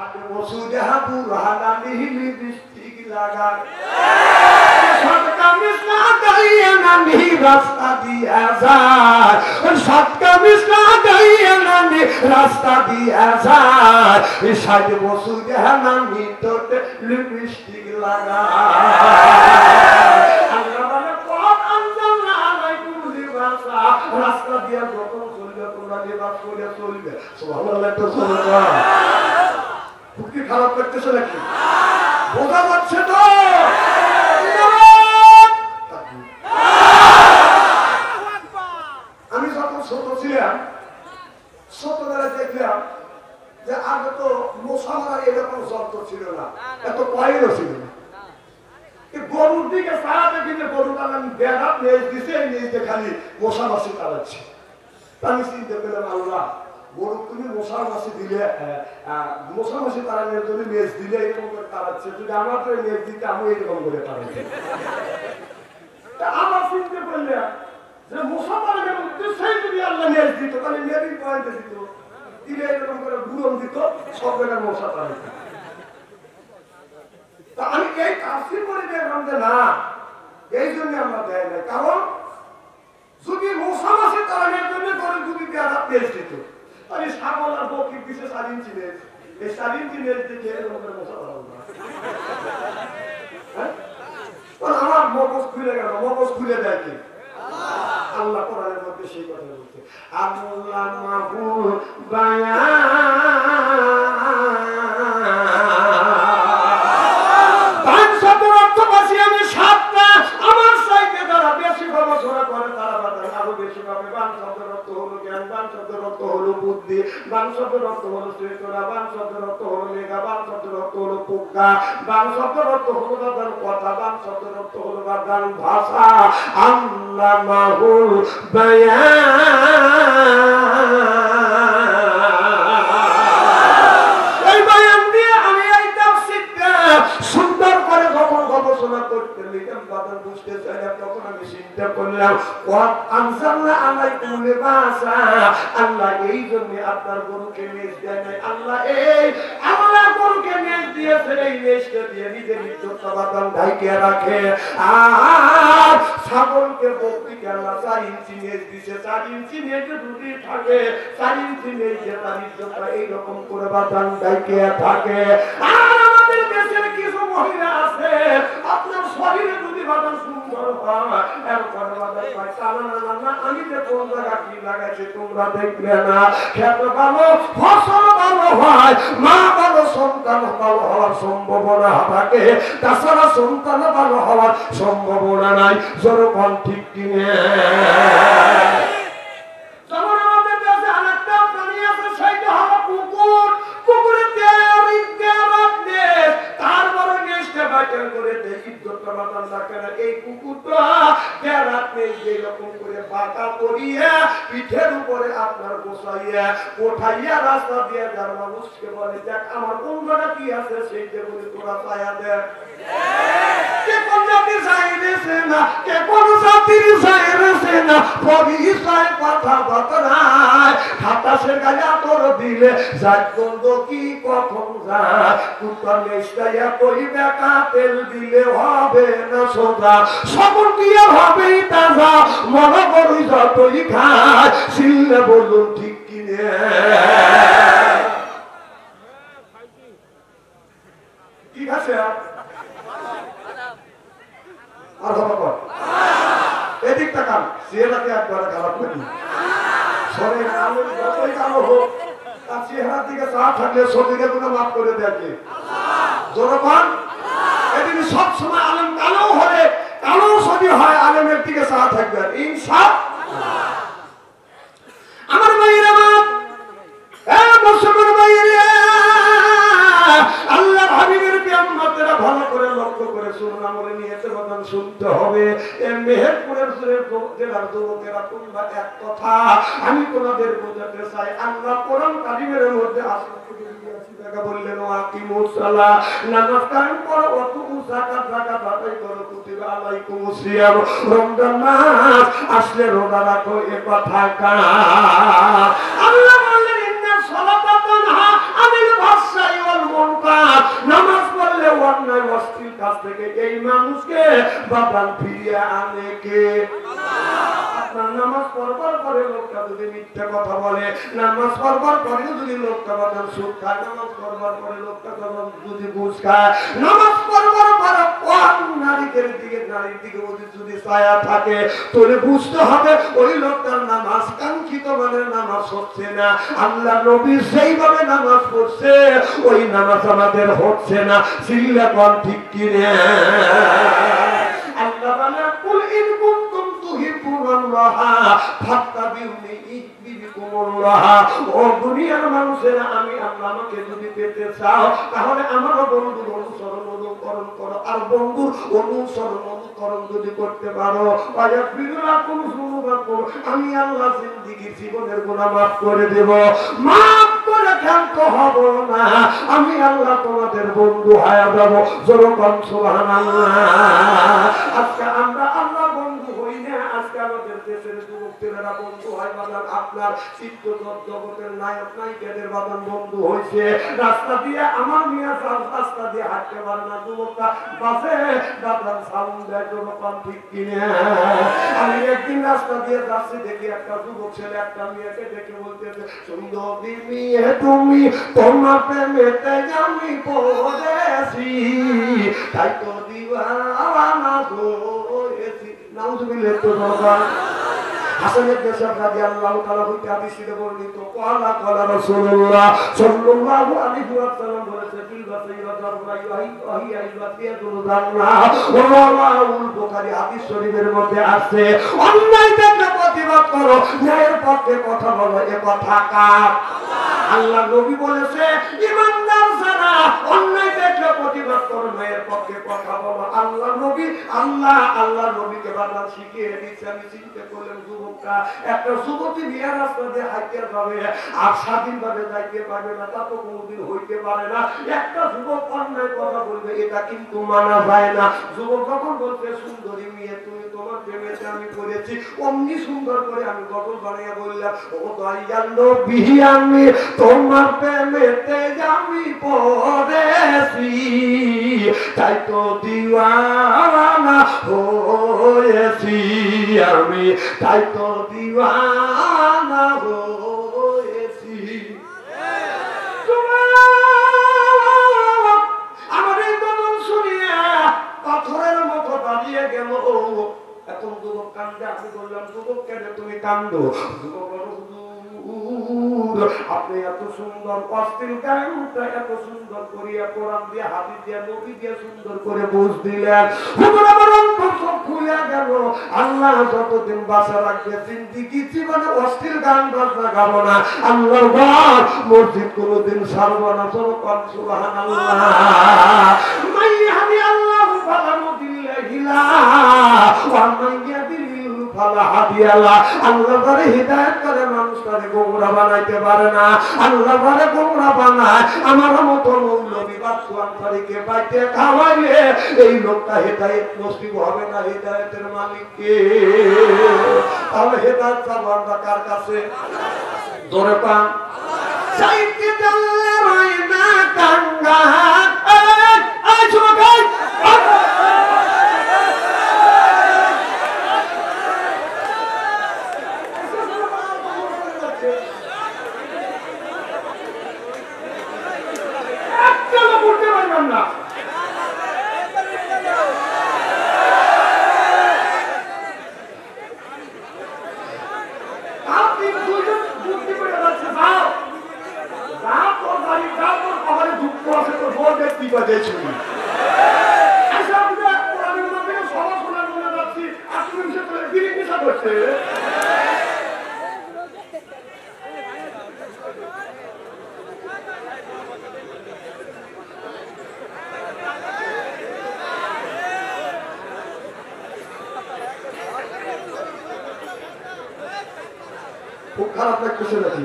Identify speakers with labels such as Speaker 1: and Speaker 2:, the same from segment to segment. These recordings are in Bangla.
Speaker 1: আগে মসুদে হাবু রাহানা নিহিলি বৃষ্টিক লাগা সৎকা মিশনা গাইয়া নানি রাস্তা দিয়া যায় সৎকা মিশনা গাইয়া নানি রাস্তা দিয়া যায় সাজে মসুদে নানি তোতে লিপস্টিক লাগা আল্লাহ বলে কোন আনজালনা আলাইকুম লিবাসা রাস্তা দিয়া যখন চলবে তোমরা লিবাস করে চলবে সুবহানাল্লাহ তো সুবহানাল্লাহ কি খারাপ করতেছে নাকি বোঝা যাচ্ছে তো আমি যখন ছোট ছিলাম ছোটবেলায় দেখলাম যে আগে তো মশা মারার এরকম যন্ত্র ছিল না এত কয়েলও ছিল না গরুর দিকে সারাতে কিন্তু গরু কালাম বেড়া নেজ দিছে নিজে খালি মশা মাছি তাড়াচ্ছে আমি চিন্তা করলাম আল্লাহ গরু তুমি মশার মাছি দিলে মশার মাছি তাড়ানোর জন্য নেজ দিলে এরকম করে তাড়াচ্ছে যদি আমার তো নেজ দিতে আমি এরকম করে তাড়াচ্ছি আমার চিন্তা করলাম যে মশা তাড়ানোর উদ্দেশ্যেই যদি আল্লাহ নেজ দিত তাহলে নেবির পয়েন্টে দিত দিলে এরকম করে গুরম দিত সব জায়গায় মশা তাড়াইত তা আমি এই কাজটি করে দেখলাম যে না এই জন্য আমরা দেয় না কারণ যদি মশা মাছি তাড়ানোর জন্য করে যদি পেয়ারা পেজ দিত তাহলে ছাগল আর বকরির পিছে 4 ইঞ্চি নেজ এই 4 ইঞ্চি নেজ দিয়ে এরকম করে মশা তাড়াবো না আমার মগজ খুলে গেল মগজ খুলে দেয় কি আল্লাহ কোরআনের মধ্যে সেই কথা বলছে আল্লাহ মাহবুব আমি 7টা আমার সাইতে যারা বেশি গবেষণা করে তারা বাদান আরো বেশি ভাবে বান শব্দের অর্থ হলো জ্ঞান বান শব্দের অর্থ হলো বুদ্ধি বান শব্দের অর্থ হলো চেতনা বান শব্দের অর্থ হলো মেঘা বান শব্দের অর্থ হলো প্রজ্ঞা বান শব্দের অর্থ হলো বাদান কথা বান শব্দের অর্থ হলো বাদান ভাষা আল্লামাহুল বায়ান এই বায়ান দিয়ে আমি এই তাফসীরটা সুন্দর করে যখন গবেষণা করতে লিখলাম বাদান বুঝতে চাইলাম তখন আমি চিন্তা করলাম ওয়াত আনজালনা আলাইকুম লিবাসা আল্লাহ এই জন্য আপনার গরুকে নেজ দেয় নাই আল্লাহ গরুকে নেজ দিয়েছে এই নেজকে দিয়ে নিজের ইজ্জতটা বাদান ঢাইকে রাখে আর ছাগলকে বকরিকে আল্লাহ 4 ইঞ্চি নেজ দিয়েছে 4 ইঞ্চি নেজে যদি থাকে 4 ইঞ্চি নেজে তার ইজ্জতটা এইরকম করে বাদান ঢাইকে থাকে আর আমাদের দেশের কিছু মহিলা আছে আপনার শরীরে যদি বাদান সুন্দর হয় এরপরে বাদান পায় না আমি যে কোন জায়গা কি লাগাইছি তোমরা দেখবে না খেতে ভালো ফসল ভালো হয় মা ভালো সন্তান ভালো হওয়ার সম্ভাবনা থাকে তাছাড়া সন্তান ভালো হওয়ার সম্ভাবনা নাই যেরকম ঠিক কিনে যেমন আমাদের দেশে আরেকটা প্রাণী আছে সেইটা হলো কুকুর কুকুরের তারপরে নেশটা বাঁচান করে ইজ্জতটা বাঁচান রাখে না এই কুকুরটা রাতে যেরকম করে বাঁকা করিয়া পিঠের উপরে আপনার বসাইয়া কোঠাইয়া রাস্তা দিয়ে যার মানুষকে বলে দেখ আমার কোন জায়গা কি আছে সেই যে বলে তোরা ছায়া দেখ কে কোন জাতির চাইছে না কে কোন জাতির চাইছে না পরিচয় কথা বতরায় খাতাসের গায়ে তোর দিলে যাই বন্ধ কি কখন যায় কুত্তার নেশটাইয়া কই বেকা তেল দিলে হবে না সোজা সকল দিয়ে হবেই তাজা মনে করি যতই খায় ছিললে বলুন ঠিক কিনে ঠিক আছে আর হবে এদিকটা কাম চেহারাকে একবারে খারাপ করি শরীর আলো যতই কালো হোক তার চেহারার দিকে চা থাকলে শরীরে কোনো মাফ করে দেখে জোরপান এদিন সব সময় আলেম কালো হলে কালো যদি হয় আলেমের দিকে চা থাকবে ইনশাআল্লাহ আমার ভাইরা মুসলমান ভাইরা আল্লাহ হাবিবের বিয়ামতেরা ভালো করে লক্ষ্য করে শুনুন আমরে নিয়েছে কথা শুনতে হবে এই মেহেরপুরের জেলার যুবকেরা তোমরা এক কথা আমি তোমাদের বোঝাতে চাই আল্লাহ কোরআন কারিমের মধ্যে আসলে বললেন আকিমুস সালাহ নামাজ কায়েম করো ওয়া তুমু যাকাত আদায় করো কুতিবা আলাইকুমুস সিয়াম রমজান মাস আসলে রোজা রাখো এ কথা কা আল্লাহ বললেন ইন্না সালাতা তানহা আনিল ফাহশাই ওয়াল মানুষকে বাবা ফিরিয়ে আনে কে? আপনার নামাজ পড়বার পরে লোকটা যদি মিথ্যা কথা বলে, নামাজ পড়বার পরে যদি লোকটা বাবা সুদ খায়, নামাজ পড়বার পরে লোকটা যদি ঘুষ খায়, নামাজ পড়বার পরে নারীদের দিকে নারীর দিকে যদি ছায়া থাকে, তোরে বুঝতে হবে ওই লোকটার নামাজ কাঙ্ক্ষিত মানের নামাজ হচ্ছে না। আল্লাহ নবী সেইভাবে নামাজ পড়ছে, ওই নামাজ আমাদের হচ্ছে না। সিল্লাকন ঠিক কিনে আল্লাহ বলে কুল ইন কুনতুম তুহিব্বুনাল্লাহ ফাত্তাবিউনি ইহবিবকুমুল্লাহ। ও দুনিয়ার মানুষেরা, আমি আল্লাহ আমাকে যদি পেতে চাও তাহলে আমার বন্ধুর অনুসরণ অনুকরণ করো, আর বন্ধুর অনুসরণ অনুকরণ যদি করতে পারো আমি আল্লাহ জিন্দেগীর জীবনের গুনাহ মাফ করে দেব। মাফ করে ক্ষান্ত হব না, আমি আল্লাহ তোমাদের বন্ধু হয়ে যাব। যেরকম সুবহানাল্লাহ। আজকে আমরা আল্লাহ বন্ধু হই না, আজকে আমাদের দেশের যুবকরা বন্ধু হয় বাজার, আপনার চিত্ত জগতের নায়ক নায়িকাদের বাজার বন্ধু হয়েছে। রাস্তা দিয়ে আমার মিয়া রাস্তা দিয়ে হাঁটতে পারে না, যুবকরা বাসে বাজার সাউন্ড দেয়। যেরকম ঠিক কিনে আমি একদিন রাস্তা দিয়ে যাচ্ছি, দেখি একটা যুবক ছেলে একটা মেয়েকে দেখে বলতেছে, সুন্দরী মেয়ে তুমি, তোমার প্রেমেতে আমি পড়েছি, তাই তো দিওয়ানা হয়েছি। নাউজুবিল্লাহ। তো বাবা হাসানের দেশাব রাদিয়াল্লাহু তাআলা হইতে হাদিসে বর্ণিত, ক্বালা ক্বালা রাসূলুল্লাহ সাল্লাল্লাহু আলাইহি ওয়াসাল্লাম বলেছে, ফিল বাসাইরা জাররাইহি ওয়াহিয়াতুল জান্নাহ। রাওয়াহুল বুখারী। হাদিস শরীফের মধ্যে আছে, অন্যায় দেখলে প্রতিবাদ করো, ন্যায়ের পক্ষে কথা বলো, এ কথা কার? আল্লাহ নবী বলেছে, ঈমানদার যারা অন্যায় দেখলে প্রতিবাদ করো, ন্যায়ের পক্ষে কথা বলো। আল্লাহ নবীকে বারবার শিখিয়ে দিচ্ছে। আমি চিন্তা করলাম, যুবকরা একটা যুবতী বিয়ার রাস্তা দিয়ে হাইতে যাবে আর স্বাধীনভাবে যাইতে পারবে না, তা তো কোনোদিন হইতে পারে না। একটা যুবক অন্যায় কথা বলবে, এটা কিন্তু মানা যায় না। যুবক যখন বলছে, সুন্দরী মেয়ে তুমি, তোমার প্রেমেতে আমি পড়েছি, অমনি সুন্দর করে আমি গঠন বানিয়ে বললাম, ও দয়াল নবী আমি তোমার প্রেমেতে আমি পড়েছি, তাই তো দিওয়ানা হয়েছি আমি, তাই তো দিওয়ানা হয়েছি। আমার এই গঠন শুনিয়ে পাথরের মতো দাঁড়িয়ে গেল। এখন যুবক কান্দে। আমি বললাম, যুবক কেন তুমি কান্দো? যুবক আপনি এত সুন্দর অশ্লীল গানটা এত সুন্দর করিয়া কোরআন দিয়ে হাদিস দিয়ে নবী দিয়ে সুন্দর করে বুঝ দিলেন, খুলে গেল। আল্লাহ যতদিন বাঁচা রাখবে জিন্দেগি জীবনে অশ্লীল গান বাজনা গাবো না। আল্লাহর ঘর মসজিদ কোনোদিন ছাড়বো না। যেরকম সুবহানাল্লাহ। মাইয়াহদি আল্লাহু ফালা মুদিল্লাহি লাহু ওয়া মান ইয়াদিল ফালা হাদিয়া লাহু। আল্লাহ যারে হিদায়াত করে মানুষটারে গোমরাহ বানাইতে পারে না। আল্লাহ যারে গোমরাহ বানায়, আমার মতো মৌলবী বাদশা আনসারীকে বাইতে খাওয়াইলে এই লোকটা হিদায়াত নসিব হবে না। হিদায়াতের মালিক কে? তাহলে হিদায়াত চাবো আমরা কার কাছে? জোরে পান। চাইতে জানলে রাইনা কাঙ্গা এই যুবক না। আপনি দুজন যুক্তি করে যাচ্ছে, যাও যাও তোর বাড়ি যাও, তোর খবরে দুঃখ আছে, তোর বউ দেখতে পাচ্ছি সবার শোনার মনে যাচ্ছি। আর তুমি বিড়ি নেশা করছে। খুব খারাপ লাগতেছে নাকি?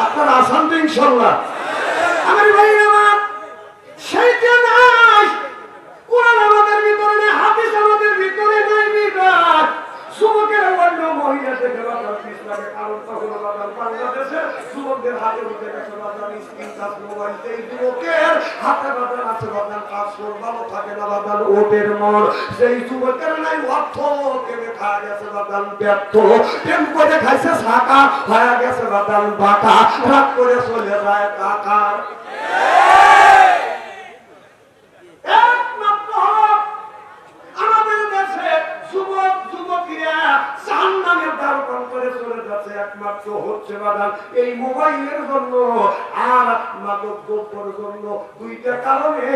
Speaker 1: আপনার আসান তো ইনশাল্লাহ। আমার ভাই আমার সেইটা নাই, কোরআন আমাদের ভিতরে নেই, হাদিস আমাদের ভিতরে নাই। যুবকের অন্য মহিলা থেকে বাজার পিস লাগে, কারণ তখন বাজার বাংলাদেশের যুবকদের হাতে উঠে গেছে বাজার স্ক্রিন টাচ মোবাইল। সেই যুবকের হাতে বাজার আছে বাজার পাসপোর্ট, ভালো থাকে না বাজার ওটের মন। সেই যুবকের নাই অর্থ, কেমে খাওয়া গেছে বাজার ব্যর্থ, প্রেম করে খাইছে শাখা, হয়ে গেছে বাজার বাঁকা, রাত করে চলে যায় কাকা। একমাত্র আমাদের দেশে যুবক যুবতীরা জাহান্নামের দ্বার করে চলে যাচ্ছে, একমাত্র হচ্ছে বাদান এই মোবাইলের জন্য আর মাদক দ্রব্যের জন্য। দুইটা কারণে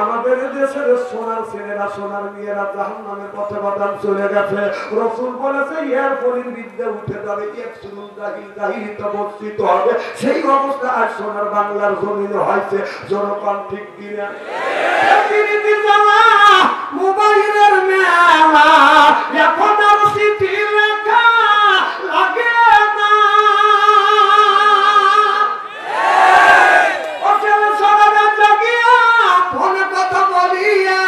Speaker 1: আমাদের দেশের সোনার ছেলেরা সোনার মেয়েরা জাহান্নামের পথে বাদান চলে গেছে। রাসূল বলেছে এর পরিণ বিদ্যা উঠে যাবে, একসুল জাহিল জাহিলিতে বর্ষিত হবে। সেই অবস্থা আজ সোনার বাংলার জমিনে হয়েছে। জনগণ ঠিক দিনা মোবাইলের মেলা, এখন আর চিঠি লেখা লাগে না। সবাই জাগিয়া ফোনে কথা বলিয়া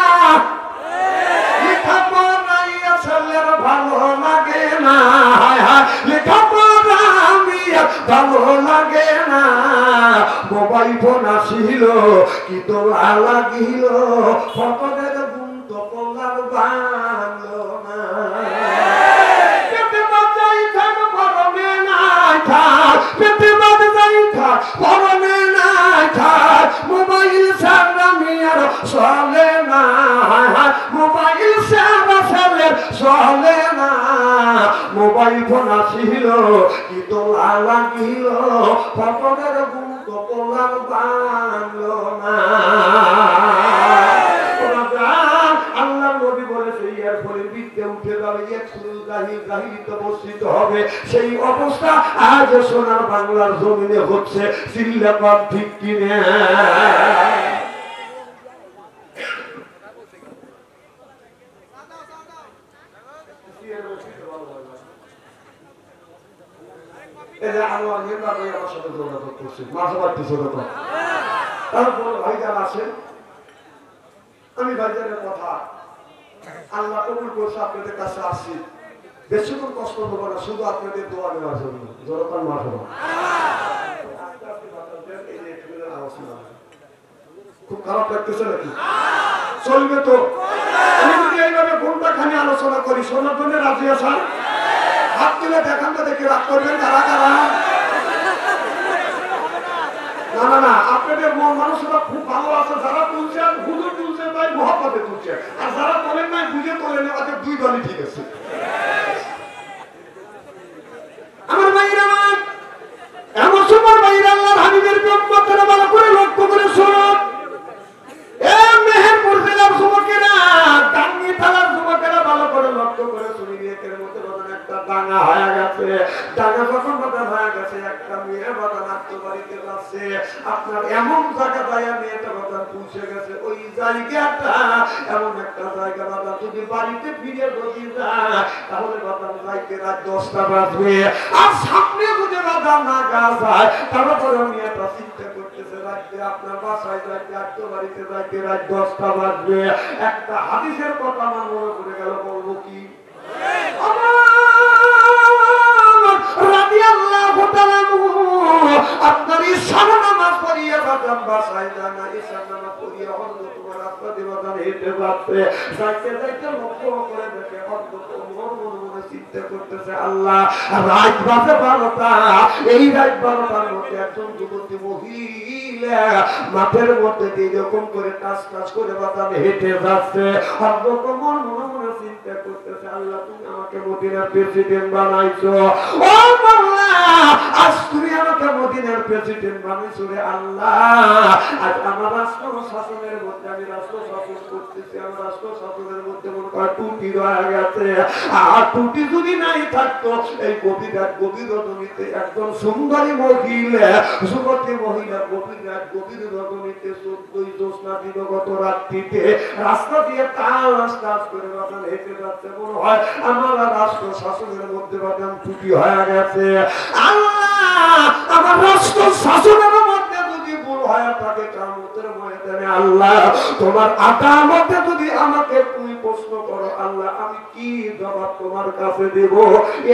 Speaker 1: লেখা পড়াইয়া ছেলের ভালো লাগে না, লেখা পড়া আমি ভালো লাগে না। মোবাইল ফোন আসিল কি তো লাগিল, ফটোদের গুন্ত পলার বাংলো না। পেটে বাজাই থাক পরনে নাই থাক, পেটে বাজাই থাক পরনে নাই থাক। মোবাইল সারা মিয়ার চলে না, মোবাইল সারা ছেলে চলে না। মোবাইল ফোন আসিল কি তো লাগিল, ফটোদের গুন্ত পলার বাংলো না। আল্লাহ নবী বলেছে এর ফলে বিদ্যা উঠে যাবে, একসুল জাহিল জাহিলিতে বর্ষিত হবে। সেই অবস্থা আজ সোনার বাংলার জমিনে হচ্ছে। চিল্লাপাত ঠিক কিনে আমি ভাইজানের কথা আল্লাহ কবুল করছে, আপনাদের কাছে আসছি। বেশিক্ষণ কষ্ট দেবো না, শুধু আপনাদের দোয়া নেওয়ার জন্য। জনতার মাঠ খুব খারাপ লাগতেছে নাকি? চলবে তো? আমি যদি এইভাবে ঘন্টা খানি আলোচনা করি, শোনার জন্য রাজি আছেন? হাত তুলে দেখান তো দেখি, রাগ করবেন কারা কারা? না না না, আপনাদের মন মানুষরা খুব ভালো আছে। যারা তুলছেন হুজুর তুলছে তাই মহব্বতে তুলছে, আর যারা তোলেন নাই বুঝে তোলেন, ওদের দুই দলই ঠিক আছে। আমার ভাইরা আমার এমন সময় ভাইরা আল্লাহর হাবিবের উম্মতরা ভালো করে লক্ষ্য করে শুনুন। এ মেহেরপুর জেলার যুবকেরা, টাঙ্গি থানার যুবকেরা ভালো করে লক্ষ্য করে শুনি। একের মধ্যে বাদান একটা ডাঙা হয়ে গেছে। ডাঙা যখন বাদান হয়ে গেছে, একটা মেয়ে বাদান আত্মবাড়িতে যাচ্ছে। আপনার এমন জায়গা যায় মেয়েটা বাদান পৌঁছে গেছে। ওই জায়গাটা এমন একটা জায়গা বাদান যদি বাড়িতে ফিরে যদি যায় তাহলে বাদান যাইতে রাত 10টা বাজবে। আর সামনে যদি বাদান না গা যায় তারপরে মেয়েটা চিন্তা করতেছে রাত্রে আপনার বাসায় যাইতে আত্মবাড়িতে যাইতে রাত 10টা বাজবে। একটা হাদিসের কথা আমার মনে পড়ে গেল, বলবো কি? আপনার ঈশার নামাজ পড়িয়ে বাদাম বাসায় যান না, ঈশার নামাজ পড়িয়ে অন্য তোমার রাস্তা দিয়ে বাদাম হেঁটে যাচ্ছে। যাইতে যাইতে লক্ষ্য করে দেখে অন্য তোমার মনে মনে চিন্তা করতেছে আল্লাহ রাত বাজে 12টা। এই রাত 12টার মধ্যে একজন যুবতী মহিলা মাঠের মধ্যে এরকম করে কাজ কাজ করে বাদাম হেঁটে যাচ্ছে। অন্য তোমার মনে মনে চিন্তা করতেছে আল্লাহ তুমি আমাকে মদিনার প্রেসিডেন্ট বানাইছো। ও আল্লাহ আজ তুমি আমাকে মদিনার প্রেসিডেন্ট বানাইছো রে আল্লাহ। আজ আমার রাষ্ট্র শাসনের মধ্যে আমি রাষ্ট্র শাসন করতেছি, আমার রাষ্ট্র শাসনের মধ্যে মনে কর টুটি রয়ে গেছে। আর টুটি যদি নাই থাকতো এই গভীর রজনীতে একজন সুন্দরী মহিলা, যুবতী মহিলা গভীর রজনীতে 14ই জ্যোৎস্না দিবগত রাত্রিতে রাস্তা দিয়ে তাস করে বাদান হেঁটে যাচ্ছে। মনে হয় আমার রাষ্ট্র শাসনের মধ্যে বাদান ত্রুটি হয়ে গেছে। আল্লাহ আমার রাষ্ট্র শাসনের মধ্যে যদি ভুল হয় থাকে কিয়ামতের ময়দানে আল্লাহ তোমার আদালতে যদি আমাকে তুমি প্রশ্ন করো আল্লাহ আমি কি জবাব তোমার কাছে দেব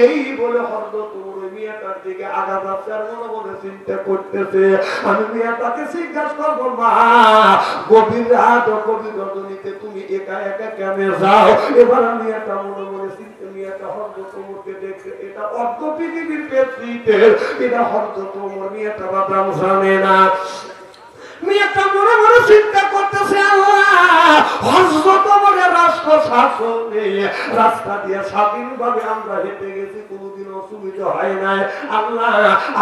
Speaker 1: এই বলে হযরত ওমর মিয়াটার দিকে আগা যাচ্ছে আর মনে মনে চিন্তা করতেছে আমি মিয়াটাকে জিজ্ঞাসা করবো মা গভীর রাত গভীর রজনীতে তুমি একা একা কেমনে যাও এবার আমি এটা মনে মনে চিন্তা মিয়াটা হযরত ওমরকে দেখে এটা অর্ধ পৃথিবীর প্রেসিডেন্ট এটা হযরত ওমর মিয়াটা বাদাম জানে না মিয়াটা মনে মনে চিন্তা করতেছে আল্লাহ হযরত ওমরের রাষ্ট্র শাসনে রাস্তা দিয়ে স্বাধীনভাবে আমরা হেঁটে গেছি কোনোদিন অসুবিধা হয় নাই আল্লাহ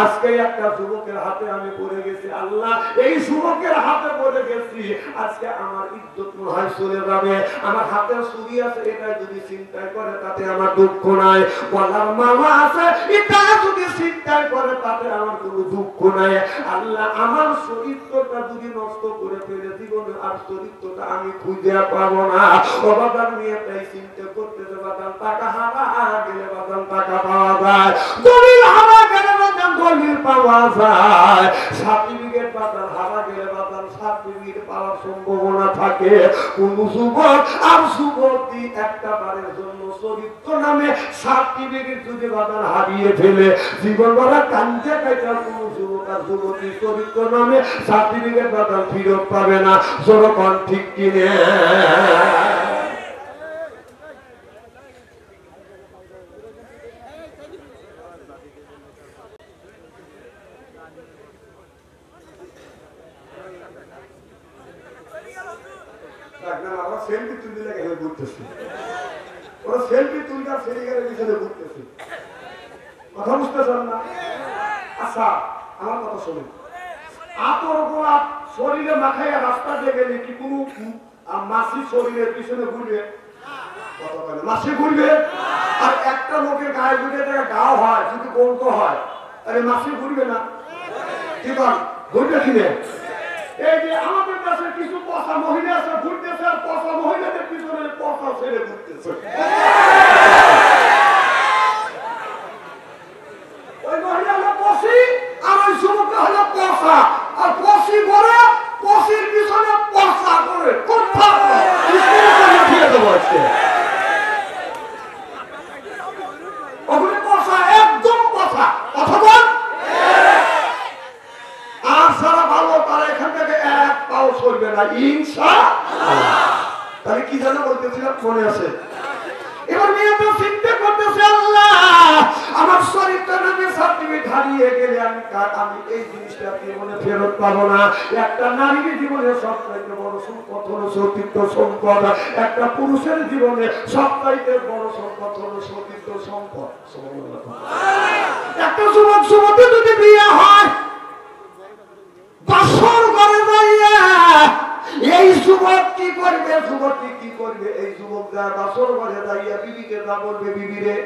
Speaker 1: আজকে একটা যুবকের হাতে আমি পড়ে গেছি আল্লাহ এই যুবকের হাতে পড়ে গেছি আজকে আমার ইজ্জত নয় চলে যাবে আমার হাতে ছুরি আছে এটা যদি চিন্তা করে তাতে আমার দুঃখ নাই বলার মামা আছে এটা যদি চিন্তা করে তাতে আমার কোনো দুঃখ নাই আল্লাহ আমার চরিত্রটা যদি নষ্ট করে ফেলে জীবনে আর চরিত্রটা আমি খুঁজে পাবো না ও বাবার মেয়ে তাই চিন্তা করতেছে বাদাম টাকা হারা গেলে বাদাম টাকা পাওয়া যায় দলিল হারা গেলে বাদাম দলিল পাওয়া যায় সার্টিফিকেট বাদাম হারা গেলে বাদাম সার্টিফিকেট পাওয়ার সম্ভাবনা থাকে কোন যুবক আর যুবতী একটা বারের জন্য চরিত্র নামে সার্টিফিকেট যদি বাদাম হারিয়ে ফেলে জীবন ভরা কান্দে কাইটা কোন যুবক আর যুবতী চরিত্র নামে সার্টিফিকেট বাদাম ফিরত পাবে না যখন ঠিক কিনে সেলফি তুলতে লাগে ঘুরতেছি ওরা সেলফি তুলতে সেলিগারের পিছনে ঘুরতেছি কথা বুঝতেছেন না আচ্ছা আমার কথা শুনুন আতর গোলাপ শরীরে মাখাইয়া রাস্তা দিয়ে গেলে কি কোনো মাসি শরীরের পিছনে ঘুরবে মাসি ঘুরবে আর একটা লোকের গায়ে যদি একটা গাও হয় যদি গন্ত হয় তাহলে মাসি ঘুরবে না কি বল ঘুরবে কিনে এই যে আমাদের কাছে কিছু পচা মহিলা আছে ঘুরতেছে আর পচা মহিলাদের পিছনে পচা ছেড়ে ঘুরতেছে ওই মহিলা হলো পশি আর ওই যুবকটা হলো পচা আর পশি করে পশির পিছনে পচা করে ওগুলি পচা একদম পচা কথা বল আর সারা ভালো তারা এখান থেকে এক পাও সরবে না ইনশাআল্লাহ তাহলে কি জানো বলতেছিলাম মনে আছে এবার মেয়ে তো চিন্তা করতেছে আল্লাহ আমার চরিত্র নামে সার্টিফিকেট হারিয়ে গেলে আমি এই জিনিসটা জীবনে ফেরত পাবো না একটা নারীর জীবনে সবচাইতে বড় সম্পদ হলো চরিত্র সম্পদ একটা পুরুষের জীবনে সবচাইতে বড় সম্পদ হলো চরিত্র সম্পদ একটা যুবক যুবতী যদি বিয়ে হয় বাসর করে যাইয়া এই যুবক কি করবে যুবতী কি করবে এই যুবক যা বাসর ঘরে যাইয়া বিবিকে যা বলবে বিবি রে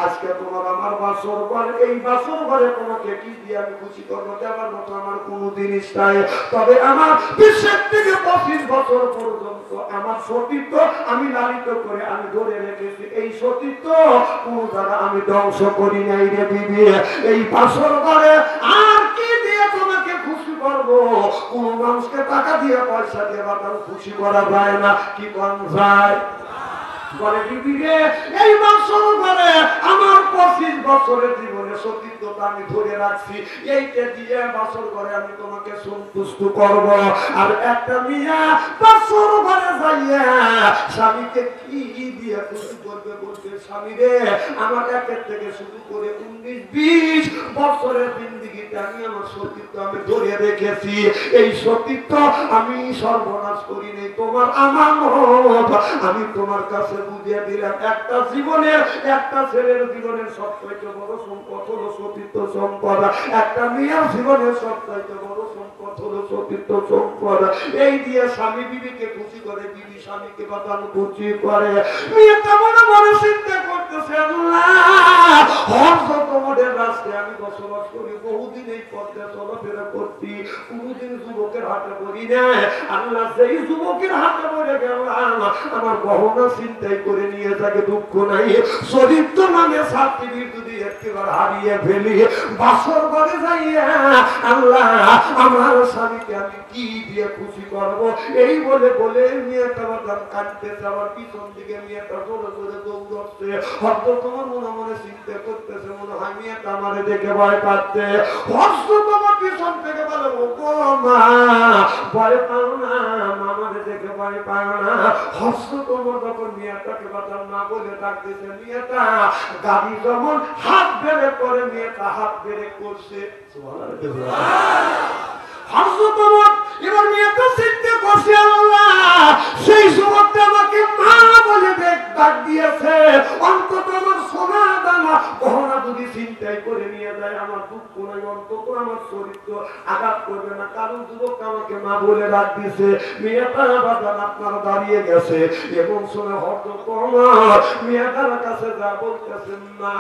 Speaker 1: আজকে তোমার আমার বাসর ঘর এই বাসর ঘরে তোমাকে কি দিয়ে আমি খুশি করবো দেওয়ার মতো আমার কোনো জিনিস নাই তবে আমার 20 থেকে 25 বছর পর্যন্ত আমার সতীত্ব আমি লালিত করে আমি ধরে রেখেছি এই সতীত্ব কোন দ্বারা আমি ধ্বংস করি নাই রে বিবি এই বাসর ঘরে আর কি দিয়ে তোমাকে খুশি করবো কোন মানুষকে টাকা দিয়ে পয়সা দিয়ে বাদাম খুশি করা যায় না কি করা যায় বলে বিবি রে এই বছর করে আমার 25 বছরের জীবনে সতীত্বটা আমি ধরে রাখছি এইটা দিয়ে বছর করে আমি তোমাকে সন্তুষ্ট করব আর একটা মিয়া বছর ঘরে যাইয়া স্বামীকে কি দিয়ে খুশি করবে বলতে স্বামী রে আমার একের থেকে শুরু করে 19-20 বছরের জিন্দেগিতে আমি আমার সতীত্ব আমি ধরে রেখেছি এই সতীত্ব আমি সর্বনাশ করি নাই তোমার আমানত আমি তোমার কাছে বুঝিয়ে দিলাম একটা জীবনের একটা ছেলের জীবনের সবচাইতে বড় সম্পদ হলো সতীত্ব সম্পদ একটা মেয়ের জীবনের সবচাইতে বড় সম্পদ হলো সতীত্ব সম্পদ এই দিয়ে স্বামী বিবিকে খুশি করে বিবি স্বামীকে বাদান খুশি করে মেয়েটা মনে মনে চিন্তা করতেছে আল্লাহ হযরত ওমরের রাস্তায় আমি বসবাস করি বহুদিন এই পথে চলাফেরা করতি, কোনদিন যুবকের হাতে পড়ি না। আল্লাহ সেই যুবকের হাতে পড়ে গেলাম, আমার গহনা চিন্তাই করে নিয়ে থাকে, দুঃখ নাই। চরিত্র নামে সার্টিফিকেট যদি একেবারে হারিয়ে ফেলি, বাসর ঘরে যাইয়া আল্লাহ আমার স্বামীকে আমি কি দিয়ে খুশি করব, এই বলে বলে মেয়েটা বাদাম কাটতেছে, আমার পিছন দিকে মেয়েটা জোরে জোরে দৌড়চ্ছে। হয়তো তোমার মনে মনে চিন্তা করতেছে, মনে হয় মেয়েটা আমারে দেখে ভয় পাচ্ছে। হস্ত তোমার পিছন থেকে বলে, ও মা ভয় পাও না, মামারে দেখে ভয় পাও না। হস্ত তোমার যখন মেয়েটাকে বাদাম না বলে ডাকতেছে, মেয়েটা গাড়ি যখন হাত বেড়ে করে, মেয়েটা হাত বেড়ে করছে। এবার মেয়েটা চিন্তা করছে, আল্লাহ সেই যুবকটা আমাকে মা বলে ডাক দিয়েছে, অন্তত আমার সোনা দানা গহনা যদি চিন্তাই করে নিয়ে যায়, আমার দুঃখ নাই, অন্তত আমার চরিত্র আঘাত করবে না, কারণ যুবক আমাকে মা বলে ডাক দিয়েছে। মেয়েটা বাদান আপনার দাঁড়িয়ে গেছে, এবং শোনে হয়তো তোমার মেয়েটার কাছে যা বলতেছে, মা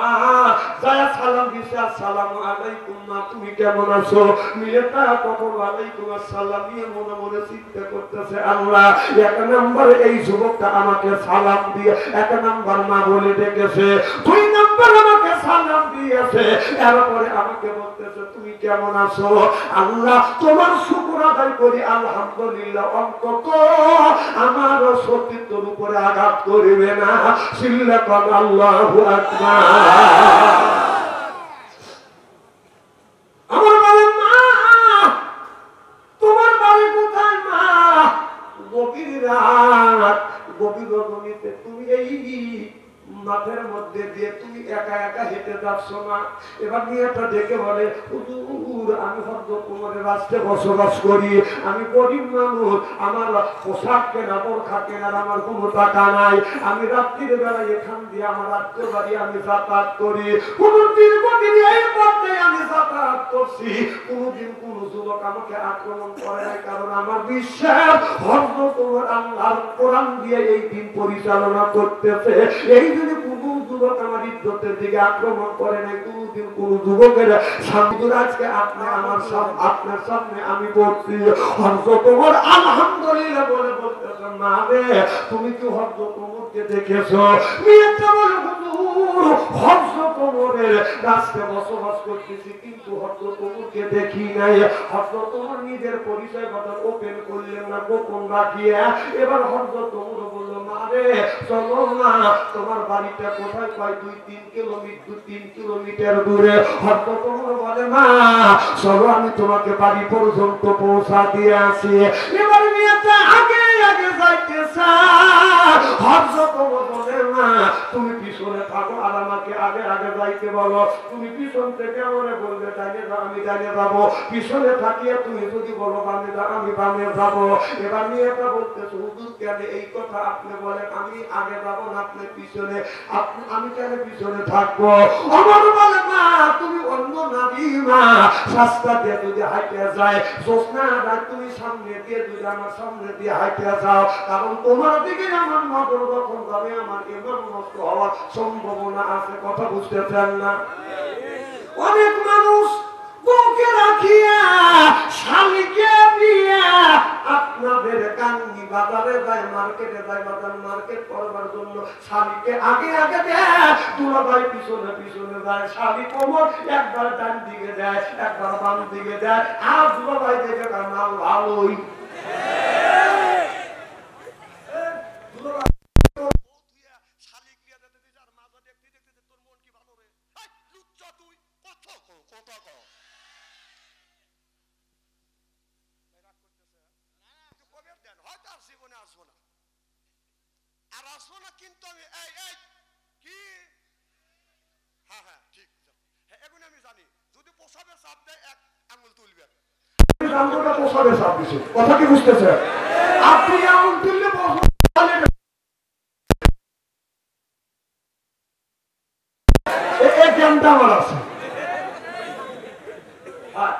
Speaker 1: যায় সালাম দিছে, আসসালামু আলাইকুম মা, তুমি কেমন আছো? মেয়েটা তখন ওয়ালাইকুম আসসালাম নিয়ে মনে মনে চিন্তা করতেছে, আল্লাহ এক নম্বর এই যুবকটা আমাকে সালাম দিয়ে এক নম্বর মা বলে ডেকেছে, 2 নম্বর আমাকে সালাম দিয়েছে, এরপরে আমাকে বলতেছে তুমি কেমন আছো? আল্লাহ তোমার শুকর আদায় করি, আলহামদুলিল্লাহ অন্তত আমার সতীত্বের উপরে আঘাত করিবে না। সিল্লাকাল আল্লাহু আকবার। আমার বলে, মা তোমার বাড়ি কোথায়? মা গভীর রাত, গভীর রজনীতে তুমি এই মাঠের মধ্যে দিয়ে তুমি একা একা হেঁটে যাচ্ছ না। এবার মেয়েটা ডেকে বলে, হুজুর আমি হযরতপুরের রাস্তায় বসবাস করি, আমি গরিব মানুষ, আমার পোশাক কেনা বোরখা কেনার আমার কোনো টাকা নাই, আমি রাত্রির বেলায় এখান দিয়ে আমার আত্মীয় বাড়ি আমি যাতায়াত করি, কোনদিন এই পথে আমি যাতায়াত করছি, কোনদিন কোন যুবক আমাকে আক্রমণ করে নাই, কারণ আমার বিশ্বাস হযরতপুর আল্লাহর কোরআন দিয়ে এই দিন পরিচালনা করতেছে। এই যদি কোন যুবক আমার ইজ্জতের দিকে আক্রমণ করে নাই, কোনদিন কোন যুবকের সামনে আজকে আপনি আমার আপনার সামনে আমি বলছি হযরতপুর আলহামদুলিল্লাহ বলে বলতেছে, মা রে তুমি কি হযরতপুরকে দেখেছো? মেয়েটা বলে, হুজুর হযরতপুরের রাস্তায় বসবাস করতেছি, কিন্তু হযরতপুরকে দেখি নাই। হযরতপুর নিজের পরিচয় কথা ওপেন করলেন না, গোপন রাখিয়ে এবার হযরতপুর বলল, মা রে চলো না, তোমার বাড়িটা কোথায়? কয় 2-3 কিলোমিটার দূরে। হযরতপুর বলে, মা চলো আমি তোমাকে বাড়ি পর্যন্ত পৌঁছা দিয়ে আসি। এবার মেয়েটা আগে আগে যাইতেছে, হযরতপুর বলে, মা তুমি পিছনে থাকো আর আমাকে আগে আগে যাইতে বলো, তুমি পিছন থেকে আমারে বলবে ডাইনে যাও, আমি ডাইনে যাবো, পিছনে থাকিয়ে তুমি যদি বলো বামে যাও, আমি বামে যাবো। এবার মেয়েটা বলতেছে, হুজুর কেন এই কথা আপনি বলেন, আমি আগে যাবো না আপনি পিছনে, আমি কেন পিছনে থাকবো? আমার বলে, মা তুমি অন্য নারী, মা রাস্তা দিয়ে যদি হাইটে যায়, জ্যোৎস্না রাত তুমি সামনে দিয়ে যদি আমার সামনে দিয়ে হাইটে যাও, কারণ তোমার দিকে আমার নজর যখন যাবে আমার ইমান নষ্ট হওয়ার সম্ভাবনা আছে। কথা বুঝতেছেন না? অনেক মানুষ বউকে রাখিয়া শালিকে দিয়া আপনাদের কান্দি বাজারে যায়, মার্কেটে যায়, বাজার মার্কেট করবার জন্য শালিকে আগে আগে দেয়, দুলাভাই পিছনে পিছনে যায়, শালি কোমর একবার ডান দিকে দেয় একবার বাম দিকে দেয়, আর দুলাভাই দেখে তার নাম ভালোই জীবনে আসবো না, আর আসবো না, কিন্তু আমি কি হ্যাঁ হ্যাঁ ঠিক এখন আমি জানি যদি পোষাবে চাপ দেয় 1 আঙুল তুলবে, পোষাবে চাপ দিছে। কথা কি বুঝতেছে? আপনি আঙুল তুললে জ্ঞানটা আমার আছে,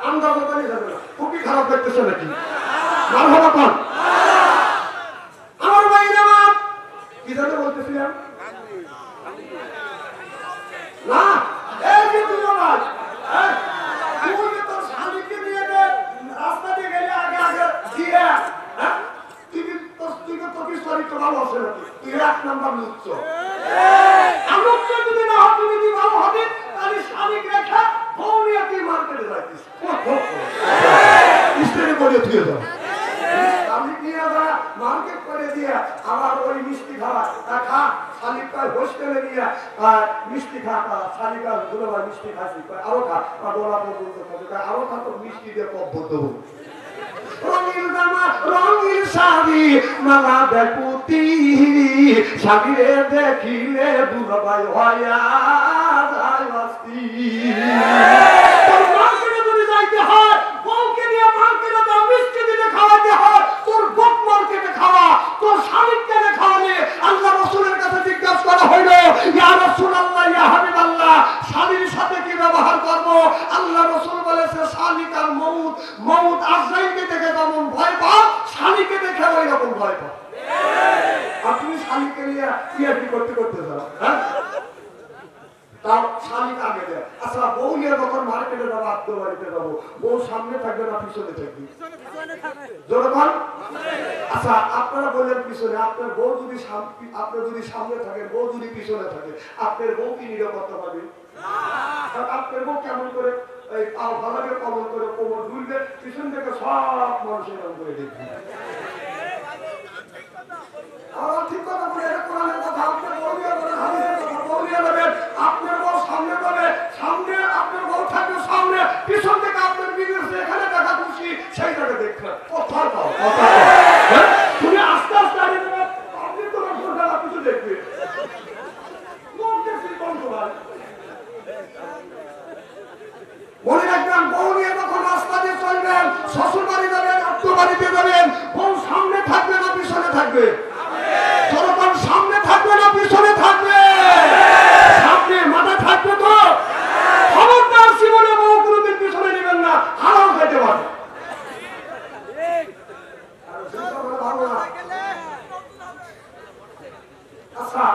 Speaker 1: আন্দাজ জানি যাবে না। খুবই খারাপ লাগতেছে নাকি? মারহাবা কোন আমার ভাইরা, মা কি জানো বলতেছিলাম না, এই যে তুই আমার তুই তো শালি দুটো ভাই মিষ্টি খাচ্ছি আরো খা গলা পর্যন্ত খাচ্ছে আরো খা তো মিষ্টি দিয়ে কব্বর দেবো রঙিন জামা রঙিন শাড়ি মালা দেখুতি শাড়িরে দেখিলে দুটো ভাই হইয়া যায় বাস্তি তোর মার্কেটে যদি যাইতে হয় বউকে নিয়ে মার্কেটে দাও মিষ্টি দিতে খাওয়াতে হয় তোর বক মার্কেটে খাওয়া তোর স্বামীকে খাওয়ালে আল্লাহ রাসূলের কাছে জিজ্ঞাসা করা হইল ইয়া রাসূলুল্লাহ ইয়া হাবিবাল্লাহ স্বামীর সাথে কি ব্যবহার করব আল্লাহ রাসূল বলেছে শালিকার মউত মউত আজরাইলকে দেখে যেমন ভয় পাও স্বামীকে দেখে ওই রকম ভয় পাও আপনি স্বামীকে নিয়ে কি করতে করতে যাও হ্যাঁ তাও শালিক আগে দেয় আচ্ছা বউ নিয়ে যখন মার্কেটে যাবো আত্মীয় বাড়িতে যাবো বউ সামনে থাকবে না পিছনে থাকবে জনগণ আচ্ছা আপনারা বললেন পিছনে আপনার বউ যদি আপনার যদি সামনে থাকে বউ যদি পিছনে থাকে আপনার বউ কি নিরাপত্তা পাবে আপনার বউ কেমন করে এই পাও ভালাবে কমল করে কোমর ঝুলবে পিছন থেকে সব মানুষের নাম করে দেখবে ঠিক কথা বলে এটা কোরআনের কথা আপনার বউ নিয়ে বলেন হাদিসের কথা বউ নিয়ে নেবেন আপনার বউ সামনে যাবে সামনে আপনার বউ থাকবে সামনে পিছন থেকে আপনার বিদেশ এখানে দেখা খুশি সেই জায়গায় দেখবেন কথা পাও তুমি আস্তে আস্তে আগে দেবেন আপনি তোমার সরকার কিছু দেখবে মনে রাখবেন বউ নিয়ে যখন রাস্তা দিয়ে চলবেন শ্বশুর বাড়ি যাবেন আত্মীয় বাড়িতে যাবেন বউ সামনে থাকবে না পিছনে থাকবে যখন সামনে থাকবে না পিছনে থাকবে সামনে মাথা থাকবে তো খবরদার জীবনে বউ কোনোদিন পিছনে নেবেন না হারাও খেতে পারে আচ্ছা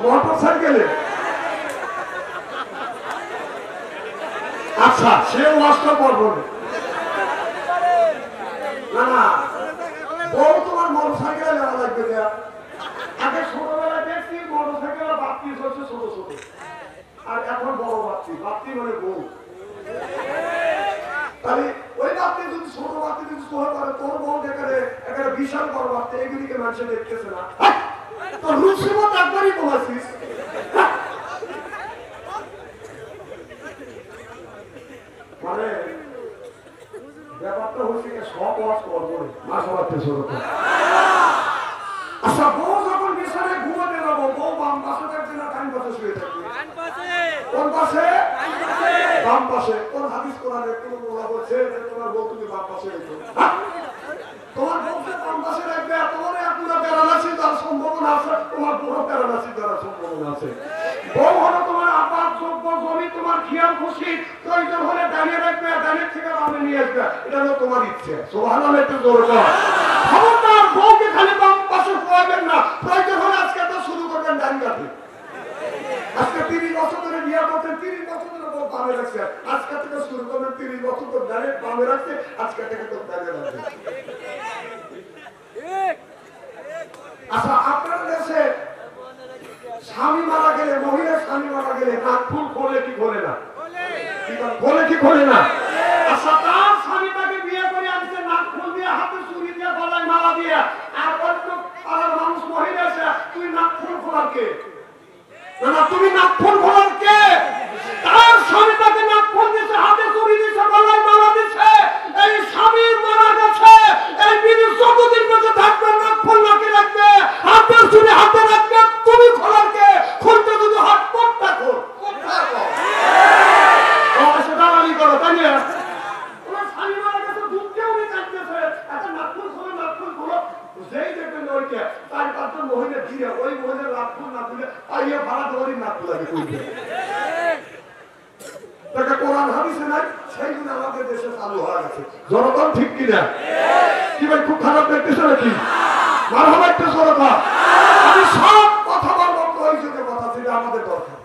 Speaker 1: মোটর সাইকেলে আচ্ছা সে ওয়াজটা করবো না না বউ তোমার মোটর সাইকেলে যাওয়া লাগবে আগে ছোটবেলায় দেখছি মোটর সাইকেলের বাপ্তি হচ্ছে ছোট ছোট আর এখন বড় বাপ্তি মানে বউ তাহলে ওই বাপ্তি যদি ছোট বাপ্তি যদি ছোট করে তোর বউ দেখালে একটা বিশাল বড় বাপ্তি এগুলিকে মানুষে দেখতেছে না তোর রুচিমত একবারই কমাছিস মানে ব্যাপারটা হচ্ছে সব ওয়াজ করবো না সবার ছোট আচ্ছা বউ যখন বিছানায় ঘুমাতে যাবো বউ বাম পাশে থাকবে না ডান পাশে শুয়ে থাকবে কোন পাশে বাম পাশে কোন হাদিস কোরআনে কোন বলা বলছে যে তোমার বউ তুমি বাম পাশে রেখো তোমার বউকে বাম পাশে রাখবে তোমার আপনার প্যারালাইসিস যাওয়ার সম্ভাবনা আছে তোমার বড় প্যারালাইসিস যাওয়ার সম্ভাবনা আছে বউ হলো তোমার আপাত যোগ্য জমি তোমার খেয়াল খুশি প্রয়োজন হলে দাঁড়িয়ে রাখবে দাঁড়িয়ে থেকে বামে নিয়ে আসবে এটা হলো তোমার ইচ্ছে সুবহানাল্লাহ একটু জোরে কর খবরদার বউকে খালি বাম পাশে শোয়াবেন না প্রয়োজন হলে আজকে তো শুরু করবেন ডান কাতে আজকে 30 বছর ধরে বিয়ে করতেন 30 বছর ধরে বউ বামে রাখছে আজকে থেকে শুরু করবেন 30 বছর ধরে ডাইরেক্ট বামে রাখছে আজকে থেকে তো দাঁড়িয়ে রাখবে আচ্ছা আপনার দেশে স্বামী মারা গেলে মহিলার স্বামী মারা গেলে নাক ফুল খোলে কি খোলে না খোলে কি খোলে না আচ্ছা তার স্বামী তাকে বিয়ে করে আনছে নাক ফুল দিয়ে হাতে চুরি দিয়ে গলায় মালা দিয়ে আর অন্য পাড়ার মানুষ মহিলা আছে তুই নাক ফুল খোলার কে না তুমি নাক ফুল খোলার কে তার স্বামী তাকে নাক ফুল দিয়েছে হাতে চুরি দিয়েছে গলায় মালা দিয়েছে এই স্বামী মারা গেছে এই বিবি যতদিন বেঁচে থাকবে নাক ফুল নাকি রাখবে হাতে চুরি হাতে রাখবে তুমি খোলার কে খুলতে যদি হাত পড়তা খোল সেটা আমি করো তাই না তোমার স্বামী মারা গেছে দুঃখেও উনি কাঁদতেছে একটা নাক ফুল খোলো যেই দেখবেন ওইকে তার পাঁচজন মহিলা ঘিরে ওই মহিলার নাক ফুল না খুলে পাইয়ে ভাড়া দেওয়ারই নাক ফুলাকে তুলবে তাকে কোরআন হাদিসে নাই সেই জন্য আমাদের দেশে চালু হয়ে গেছে জনগণ ঠিক কিনা কি ভাই খুব খারাপ দেখতেছে নাকি মারহাবা একটা সরকার আমি সব কথা বলবো প্রয়োজনীয় কথা যেটা আমাদের দরকার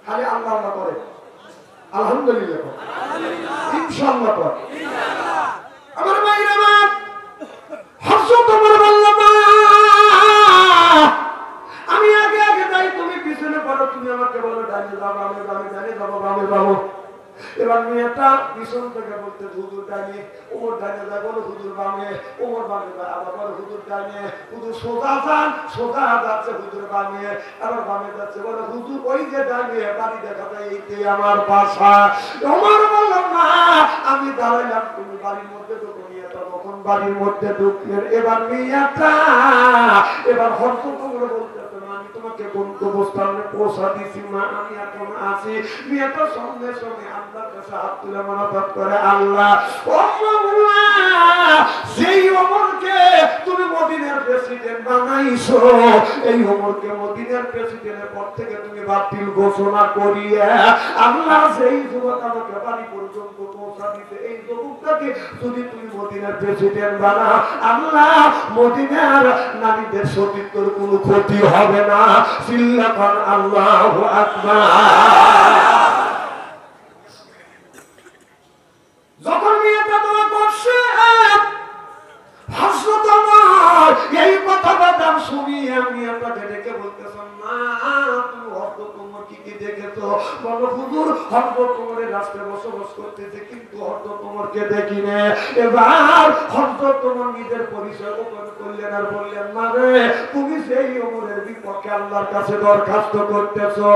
Speaker 1: খালি আল্লাহ আল্লাহ করে আলহামদুলিল্লাহ ইনশাআল্লাহ করে আমার ভাইরা আমার হযরত ওমর বললাম আমি আগে আগে যাই তুমি পিছনে পড়ো তুমি আমাকে বলো ডানে যাও ডানে যাবো বামে যাবো এবার মেয়েটা পিছন থেকে বলতে হুজুর ডানে ওমর ডানে ডাইনে যায় বলে হুজুর বামে, ওমর বামে যায় আবার বলে হুজুর ডাইনে, হুজুর সোজা যান, সোজা যাচ্ছে হুজুর বামে, আবার বামে যাচ্ছে বলে হুজুর ওই যে ডাইনে বাড়ি দেখা যায় এইটাই আমার বাসা। ওমর বলল না, আমি দাঁড়াইলাম তুমি বাড়ির মধ্যে ঢুকো, মেয়েটা তখন বাড়ির মধ্যে ঢুকলেন। এবার মেয়েটা এবার হর্ষ করে বলতেছে আমি তোমাকে গন্তব্যস্থানে পৌঁছা দিছি মা, আমি এখন আছি। মেয়েটা সঙ্গে সঙ্গে আল্লাহর কাছে হাত তুলে মানবত করে আল্লাহ সেই ওমরকে তুমি মদিনার প্রেসিডেন্ট বানাইছো, এই ওমরকে মদিনার প্রেসিডেন্টের পর থেকে তুমি বাতিল ঘোষণা করিয়ে আল্লাহ সেই যুবক আমাকে বাড়ি পর্যন্ত পৌঁছা দিতে, এই যুবকটাকে যদি তুমি মদিনার প্রেসিডেন্ট বানাও আল্লাহ মদিনার নারীদের সতীত্বর কোনো ক্ষতি হবে না। সিল্লাকান আল্লাহু আকবার। যখন মেয়েটা তোমার করছে এই কথা বাদাম শুনিয়ে আমি আপনাকে ডেকে বলতেছেন না তুমি হযরত ওমর কি কি দেখেছো? বলো হুজুর হযরত ওমরের রাস্তায় বসবাস করতেছে কিন্তু হযরত ওমরকে দেখি না। এবার হযরত ওমর নিজের পরিচয় গোপন করলেন আর বললেন না রে তুমি সেই ওমরের বিপক্ষে আল্লাহর কাছে দরখাস্ত করতেছো,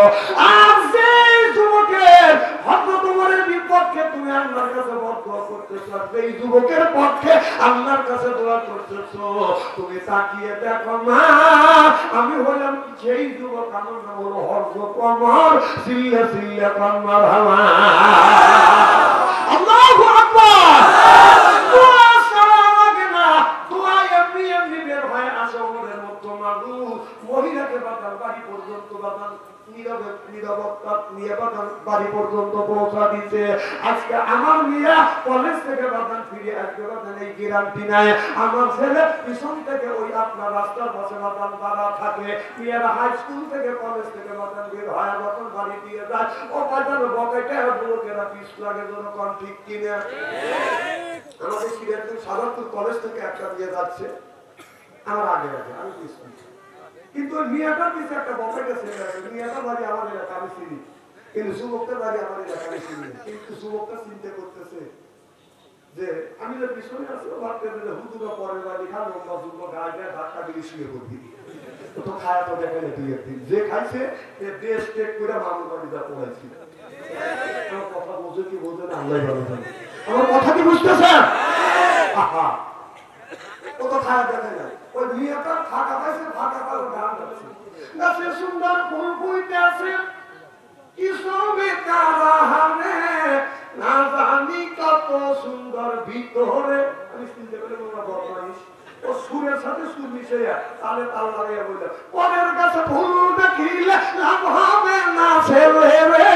Speaker 1: আর সেই যুবকের হযরত ওমরের বিপক্ষে তুমি আল্লাহর কাছে বদদোয়া করতেছো, আর সেই যুবকের পক্ষে আল্লাহর কাছে দোয়া করতেছো। তুমি তাকিয়ে দেখো মা আমি হলাম সেই যুবক, আমার নাম হলো হযরত ওমর। সিল্লা সিল্লা কান মারহাবা। আল্লাহু আকবার। দোয়া সারা লাগে না, দোয়া এমনি এমনি বের হয় আসে। ওমরের মতো মানুষ মহিলাকে বাঁচান বাড়ি পর্যন্ত বাঁচান নিরাপত্তা নিয়ে বাঁচান বাড়ি পর্যন্ত পৌঁছা দিচ্ছে। আজকে আমার মেয়েরা কলেজ থেকে বাঁচান ফিরে আসবে বাঁচান এই গ্যারান্টি নাই। আমার ছেলে পিছন থেকে ওই আপনার রাস্তার পাশে বাঁচান তারা থাকে, মেয়েরা হাই স্কুল থেকে কলেজ থেকে বাঁচান বের হয় যখন বাড়ি দিয়ে যায় ও বাজার বকেটে লোকেরা পিস লাগে জনগণ ঠিক কিনে। আমাদের সিলেটের সাধারণপুর কলেজ থেকে একটা দিয়ে যাচ্ছে আমার আগে আগে আমি পিছন, কিন্তু মেয়েটার পিছিয়ে একটা বকেটে ছেলে আছে, মেয়েটা বাড়ি আমার এলাকা আমি চিনি কিন্তু যুবকটা বাড়ি আমার এলাকা আমি চিনি, কিন্তু যুবকটা চিন্তা করতেছে যে আমি যে পিছনে আছি ভাবতে দিলে হুজুরা পরের বাড়ি খা লম্বা যুবক গায়ে ধাক্কা দিয়ে শুয়ে করবি তো খায়া তো দেখালে দুই একদিন যে খাইছে দেশ টেক করে মামুর বাড়ি যা পড়াইছি। আমার কথা বোঝে কি বোঝে না আল্লাহ ভালো জানে, আমার কথা কি বুঝতেছেন? আহা ও তো খায়া দেখে না, ওই মেয়েটা ফাঁকা পাইছে ফাঁকা পাইছে গান গাচ্ছে, গাছে সুন্দর ফুল ফুইতে আছে কিসমে কারাহানে না জানি কত সুন্দর ভিতরে। আমি চিন্তা করে বললাম বদমাইশ ও সুরের সাথে সুর মিশে তাহলে তাল লাগাইয়া বললাম পরের কাছে ফুল দেখিলে লাভ হবে না ছেলে রে,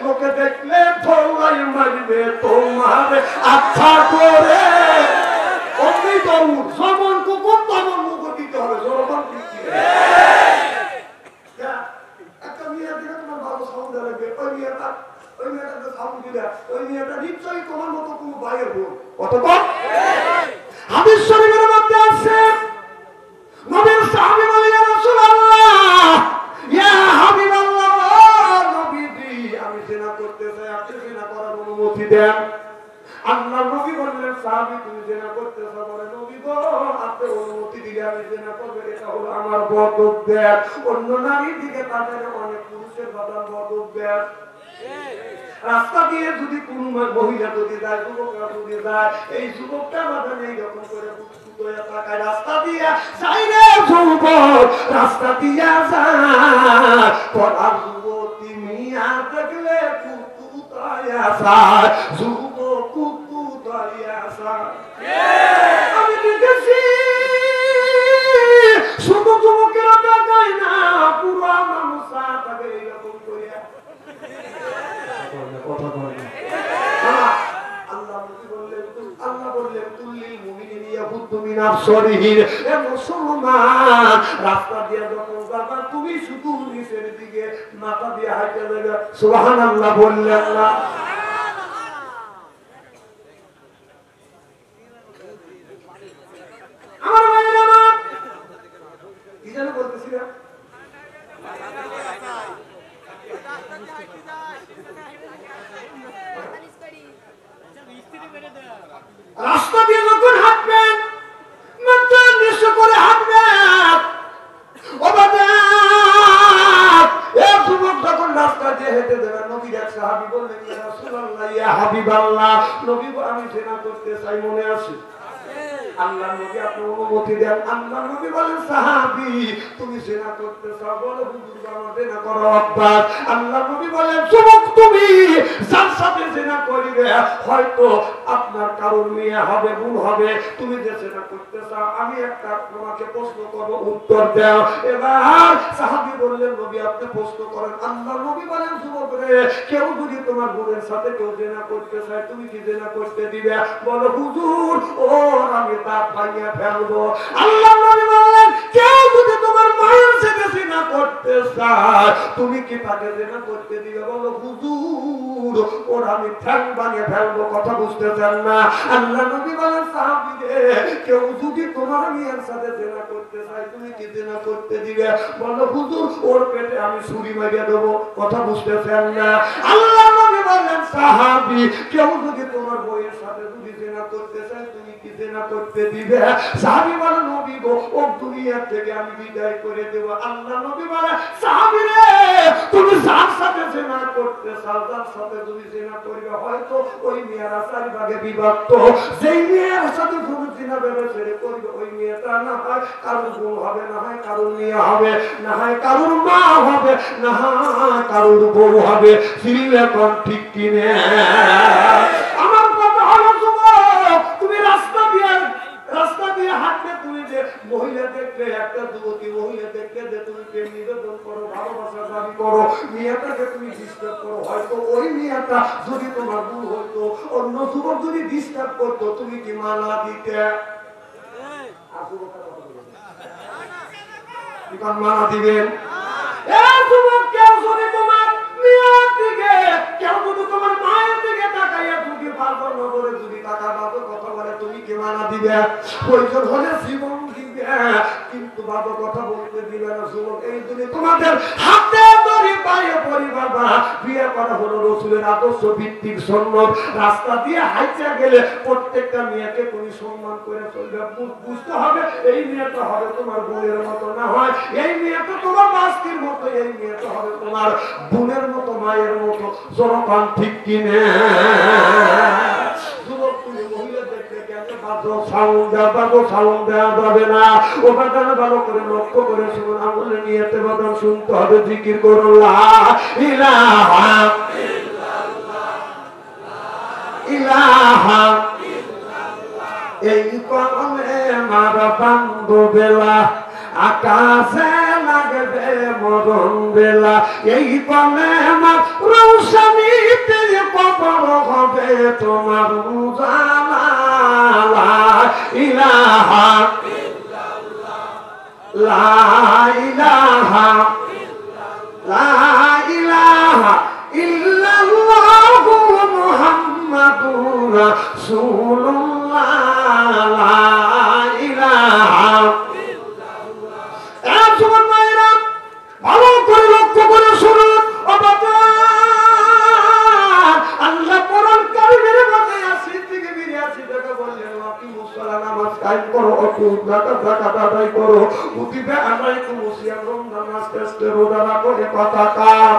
Speaker 1: লোকে দেখলে ধোলাই মারবে তোমার আচ্ছা করে। অমনি দৌড় যেমন কুকুর তেমন মুখ দিতে হবে জনগণ একটা মেয়ের দিকে তোমার ভালো সাউন্ড লাগবে, ওই মেয়েটাকে সাউন্ড দিলে ওই মেয়েটা নিশ্চয়ই তোমার মতো কোনো বাইরের বোন অতঃপর হাদিস শরীফের মধ্যে আছে নবীর সাহাবী বলেন ইয়া রাসূলুল্লাহ ইয়া হাবিবাল্লাহ নবীজি আমি জিনা করতে চাই আপনি জিনা করার অনুমতি দেন। আল্লাহ নবী বললেন সাহাবী তুমি জিনা করতে চাও বলে নবী গো আপনি অনুমতি দিলে আমি জিনা করব, এটা হলো আমার বদব দেন। অন্য নারীর দিকে তাদের অনেক পুরুষের বাদান বদব দেন। রাস্তা দিয়ে যদি কোন মহিলা যদি যায় যুবকরা যদি যায় এই যুবকটা বাদান এইরকম করে তাকায় রাস্তা দিয়ে যাই রে যুবক রাস্তা দিয়ে যায় পড়ার যুবতী মিয়া দেখলে কুতু তায়া যায় যুবক কুতু তায়া যায়। আমি দেখেছি শুধু যুবকেরা তাকায় না পুরো মানুষ তাকে এইরকম করিয়া কথা বলে আল্লাহ বললেন তুল্লিল মুমিনিনা ইয়াগুদ্দু মিন আবসারিহিম। এ মুসলমান রাস্তা দিয়ে যখন যাবা তুমি শুধু নিচের দিকে মাথা দিয়ে হাঁটতে যাবে সুবহানাল্লাহ বললেন না? আমার ভাইরা কি যেন বলতেছিলাম রাস্তা দিয়ে করতে চাই, মনে আছে? আল্লাহ নবী আপনি অনুমতি দেন। আল্লাহ নবী বলেন সাহাবী তুমি জিনা করতে চাও? বলো হুজুর বাবা জিনা করো অভ্যাস। আল্লাহ নবী বলেন যুবক তুমি যার সাথে জিনা করিবে হয়তো আপনার কারোর মেয়ে হবে, ভুল হবে, তুমি যে জিনা করতে চাও আমি একটা তোমাকে প্রশ্ন করব, উত্তর দাও। এবার সাহাবী বললেন নবী আপনি প্রশ্ন করেন। আল্লাহ নবী বলেন যুবক রে কেউ যদি তোমার বোনের সাথে কেউ জিনা করতে চায় তুমি কি জিনা করতে দিবে? বলো হুজুর ওর আমি দাঁত ভাঙিয়ে ফেলবো। আল্লাহ নবী বলেন কেউ যদি তোমার মায়ের সাথে জিনা করতে চায় তুমি কি তাকে জিনা করতে দিবে? বলো হুজুর ওর আমি ঠ্যাং ভাঙিয়ে ফেলবো। কথা বুঝতেছেন না? আল্লাহ নবী বলেন সাহাবী রে কেউ যদি তোমার মেয়ের সাথে জিনা করতে চায় তুমি কি জিনা করতে দিবে? বলো হুজুর ওর পেটে আমি ছুরি মারিয়ে দেবো। কথা বুঝতেছেন না? আল্লাহ নবী বলেন সাহাবী কেউ যদি তোমার বউয়ের সাথে যদি জিনা করতে চায় তুমি কি জিনা করতে দিবে? সাহাবী বলেন নবী গো ও দুনিয়া থেকে আমি বিদায় করে দেব। আল্লাহ নবী বলেন সাহাবী রে তুমি যার সাথে জিনা করতে চাও যার সাথে তুমি জিনা করবে হয়তো ওই মেয়েরা চারি ভাগে বিভক্ত। যেই মেয়ের সাথে তুমি জিনা ব্যবচার করবে ওই মেয়েটা না হয় কারোর বউ হবে, না হয় কারোর মেয়ে হবে, না হয় কারোর মা হবে, না হয় কারোর বউ হবে। সিরিলে কোন ঠিক কিনে? আমার কথা হলো যুবক তুমি রাস্তা দিয়ে হাঁটলে তুমি যে মহিলা দেখলে একটা যুবতী মহিলা দেখলে যে তুমি প্রেম নিবেদন করো, ভালোবাসা দাবি করো, মেয়েটাকে তুমি ডিস্টার্ব করো, হয়তো ওই মেয়েটা যদি তোমার ভুল হইতো অন্য যুবক যদি ডিস্টার্ব করতো তুমি কি মানা দিতে? মানা দিবেন? যুবক কেউ যদি তোমার মেয়ের দিকে কেউ যদি তোমার মায়ের দিকে তাকাইয়া যদি ভালো নজরে যদি টাকা বাবু কথা বলে তুমি কি মানা দিবে? প্রয়োজন হলে জীবন দিবে কিন্তু বাবু কথা বলতে দিবে না। যুবক এই যদি তোমাদের হাতে ধরে পায়ে পরিবার বা বিয়ে করা হলো রসুলের আদর্শ ভিত্তিক সুন্নাত, রাস্তা দিয়ে হাইটা গেলে প্রত্যেকটা মেয়েকে তুমি সম্মান করে চলবে। বুঝতে হবে এই মেয়েটা হবে তোমার বোনের মতো, না হয় এই মেয়েটা তোমার বাস্তির মতো, এই মেয়েটা হবে তোমার বোনের মতো, মায়ের মতো। যখন ঠিক কিনে? যুবক তুমি মহিলা দেখতে গেলে বাজো সাউন্ড দেওয়া যাবে না। ওটা ভালো করে লক্ষ্য করে শুনুন, আমলে নিয়েতে বাদাম শুনতে হবে। জিকির করুন লা ইলাহা ইলাহা এই কমে মারা বান্ধবেলা আকাশে লাগবে মরণ বেলা, এই কমে মার রৌশনীতে কবর হবে তোমার উজালা। ইলাহা লা ইলাহা লা ইলাহা ইল্লাল্লাহু মুহাম্মাদুর রাসূলুল্লাহ। লা ইলাহা ভালো করে লক্ষ্য করে শুনুন। আল্লাহ কোরআন কারীমের মধ্যে 80 থেকে 82 টাকা বললেন নামাজ কায়েম করো, যাকাত আদায় করো, কুতিবা আলাইকুমুস সিয়াম, রমজান মাস আস্তে রোজা রাখো। এ কথা কার?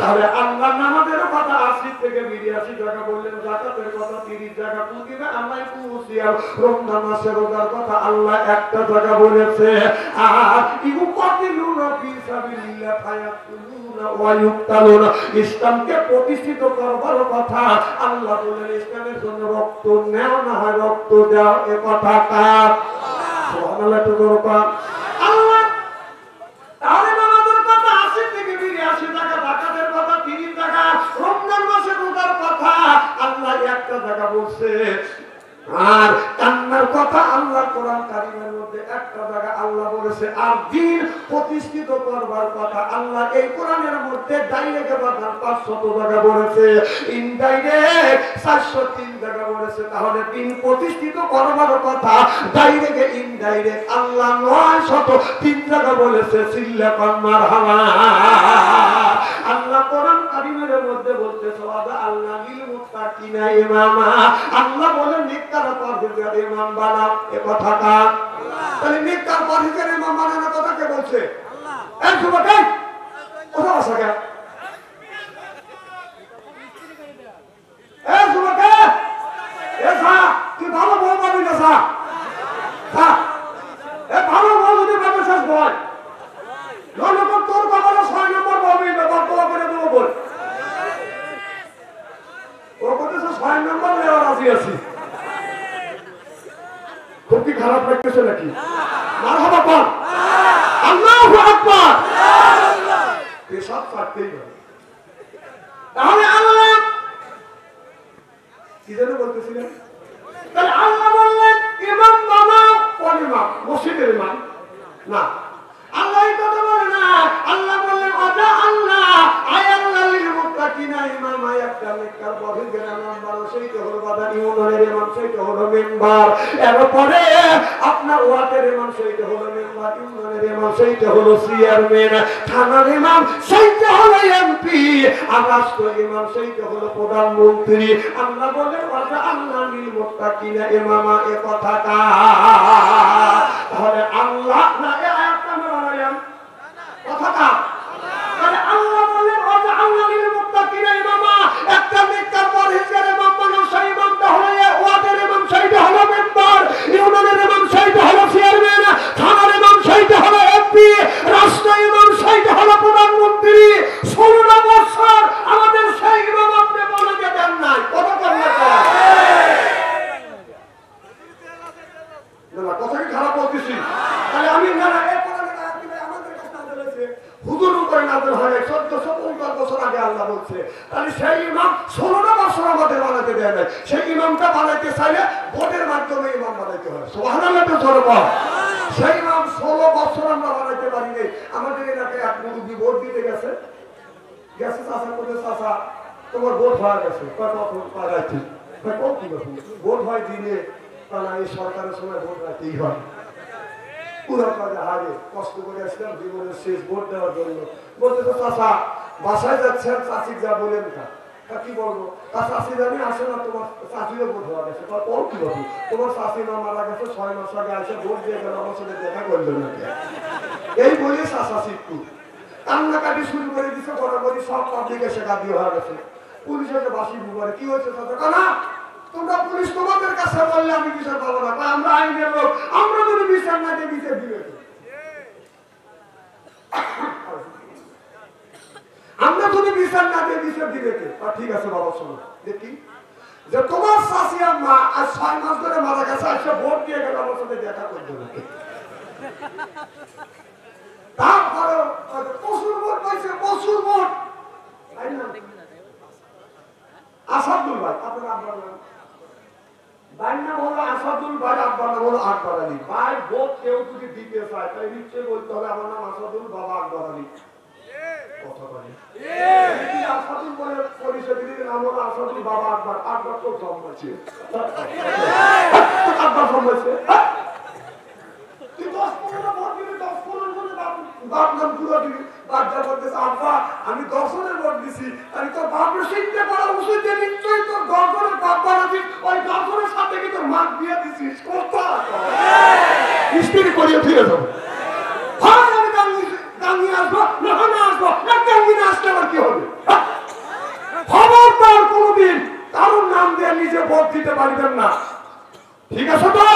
Speaker 1: তাহলে আল্লাহ নামাজের কথা 80 থেকে 82 টাকা বললেন, যাকাতের কথা 30 টাকা, কুতিবা আলাইকুমুস সিয়াম রমজান মাসের রোজার কথা আল্লাহ একটা জায়গা বলেছে। আর ইউকাতিলুনা ফি সাবিলিল্লাহ ফায়াকুলুনা ওয়া ইউক্তালুনা, ইসলামকে প্রতিষ্ঠিত করবার কথা আল্লাহ বলেন। ইসলামের জন্য রক্ত নেও, না হয় রক্ত দাও। এ কথা কার? সুবহানাল্লাহ। তো দরকার আল্লাহ। তাহলে নামাজের কথা 80 থেকে 82 টাকা, যাকাতের কথা 30 টাকা, রমজান মাসের রোজার কথা আল্লাহ একটা জায়গা বলছে। আর কান্নার কথা আল্লাহ কোরআন কারীমের মধ্যে একটা জায়গা আল্লাহ বলেছে। আর দিন প্রতিষ্ঠিত করবার কথা আল্লাহ এই কোরআনের মধ্যে ডাইরেক্ট 500 জায়গা বলেছে, ইনডাইরেক্ট 403 জায়গা বলেছে। তাহলে দিন প্রতিষ্ঠিত করবার কথা ডাইরেক্ট ইনডাইরেক্ট আল্লাহ 903 জায়গা বলেছে। সিল্লাকান মারহাবা। আল্লাহ কোরআন কারীমের মধ্যে বলতেছে ওয়াদা আল্লাহ লিল মুত্তাকিনা ইমামা, আল্লাহ বলেন নেককার পরহেজগার ইমাম বানাও। এ কথা কার? তাহলে নেককার পরহেজগার ইমাম বানানোর কথা কে বলছে? আল্লাহ। এই যুবক এই কথা বসা কেন? এই যুবক এই এসা কি খারাপ লাগতেছে নাকি? মারহাবা বল, আল্লাহু আকবার। পেশাব ছাড়তেই হবে। তাহলে আল্লাহ কি যেন বলতেছিলেন? তাহলে আল্লাহ বললেন ইমাম বানাও, কোন ইমাম? মসজিদের ইমাম না। আল্লাহ এই কথা বলে না। আল্লাহ বললেন আদা আল্লাহ আয়াল্লাহিল মুত্তাকিনা ইমাম, একটা নেককার পরহেজগার ইমাম বানাও, সেইটা হলো বাদান ইউনের ইমাম, সেইটা হলো মেম্বার। এরপরে আপনার ওয়ার্ডের ইমাম, সেইটা হলো মেম্বার। ইউনের ইমাম, সেইটা হলো চেয়ারম্যান। থানার ইমাম, সেইটা হলো এমপি। আর রাষ্ট্র ইমাম, সেইটা হলো প্রধানমন্ত্রী। আল্লাহ বলেন আদা আল্লাহিল মুত্তাকিনা ইমামা, এ কথাটা তাহলে আল্লাহ না কথাটা তাহলে আল্লাহ বলেন আল্লাহর মুত্তাকিনা ইমামা, একটা নেককার পরহেজগার ইমাম বানাও, সেই ইমামটা হলো ওয়ার্ডের ইমাম, সেইটা হলো মেম্বার। ইউনিয়নের ইমাম, সেইটা হলো চেয়ারম্যান। থানার ইমাম, সেইটা হলো এমপি। রাষ্ট্র ইমাম, সেইটা হলো প্রধানমন্ত্রী। 16 বছর আমাদের সেই ইমাম আপনি বলতে দেন নাই। কথা বলতে না, কথা কি খারাপ বলতেছি? তাহলে আমি না হুজুর উপরে নাযিল হয় 1450 বছর আগে আল্লাহ বলছে। তাহলে সেই ইমাম 16 বছর আমাদের বানাতে দেয় নাই। সেই ইমামটা বানাইতে চাইলে ভোটের মাধ্যমে ইমাম বানাইতে হয়। সুবহানাল্লাহ তো জোরে বল। সেই ইমাম 16 বছর আমরা বানাইতে পারি নাই। আমাদের এলাকায় এক মুরব্বি ভোট দিতে গেছে চাচা বলে চাচা তোমার ভোট হয়ে গেছে, পাঠাইছি ভোট হয় দিনে, তারা এই সরকারের সময় ভোট রাখতেই হয়। পুরো কাজে হারে কষ্ট করে আসলাম জীবনের শেষ ভোট দেওয়ার জন্য। বলতে তো চাচা বাসায় যাচ্ছেন, চাচিক যা বলেন তা কি বলবো? তা চাচি জানি আসে না, তোমার চাচিরও ভোট হওয়া গেছে। তারপর কি বলবো? তোমার চাচি মা মারা গেছে 6 মাস আগে আসে ভোট দিয়ে গেল, আমার সাথে দেখা করলেন না। এই বলে চাচা শিক্ষু কান্নাকাটি শুরু করে দিচ্ছে, বরাবরই সব পাবলিক এসে গাদি হয়ে গেছে। পুলিশ এসে বাসি বুবারে কি হয়েছে চাচা? না তোমরা পুলিশ তোমাদের কাছে বললে আমি বিচার পাবো না। আমরা আইনের লোক, আমরা যদি বিচার না দিয়ে বিচার দিবে, আমরা যদি বিচার না দিয়ে বিচার দিবে কে? ঠিক আছে বাবা শোনো, দেখি যে তোমার শাশিয়া মা আজ 6 মাস ধরে মারা গেছে, আসে ভোট দিয়ে গেল, আমার সাথে দেখা করতে হবে। তারপরে প্রচুর ভোট পাইছে, প্রচুর ভোট। আসাদুল ভাই, আপনার আব্বার নাম? ভাইয়ের নাম হলো আসাদুল ভাই, আব্বার নাম হলো আকবর আলী। ভাই ভোট কেউ যদি দিতে চায় তাই নিশ্চয়ই বলতে হবে আমার নাম আসাদুল, বাবা আকবর আলী। কথা বলে আসাদুল বলে পরিচয় দিলে নাম হলো আসাদুল, বাবা আকবর। আকবর তো জন্মাচ্ছে, আকবর জন্মাচ্ছে। তুই 10-15 ভোট দিবি, 10-15 জনে বাপ নাম পুরো দিবি। বাচ্চা বলতেছে আব্বা আমি 10 জনের ভোট দিছি, আমি তোর বাপের শিখতে পারা উচিত যে নিশ্চয়ই তোর 10 জনের বাপ বানাবি, ওই 10 জনের সাথে কি তোর মা বিয়ে দিছিস? কথা স্ত্রী করিয়ে ফিরে যাবো। হ্যাঁ আমি গাঙ্গি আসবো, না আসবো না, গাঙ্গি না আসলে আবার কি হবে? খবরদার কোনোদিন কারোর নাম দিয়ে নিজে ভোট দিতে পারবেন না, ঠিক আছে তো?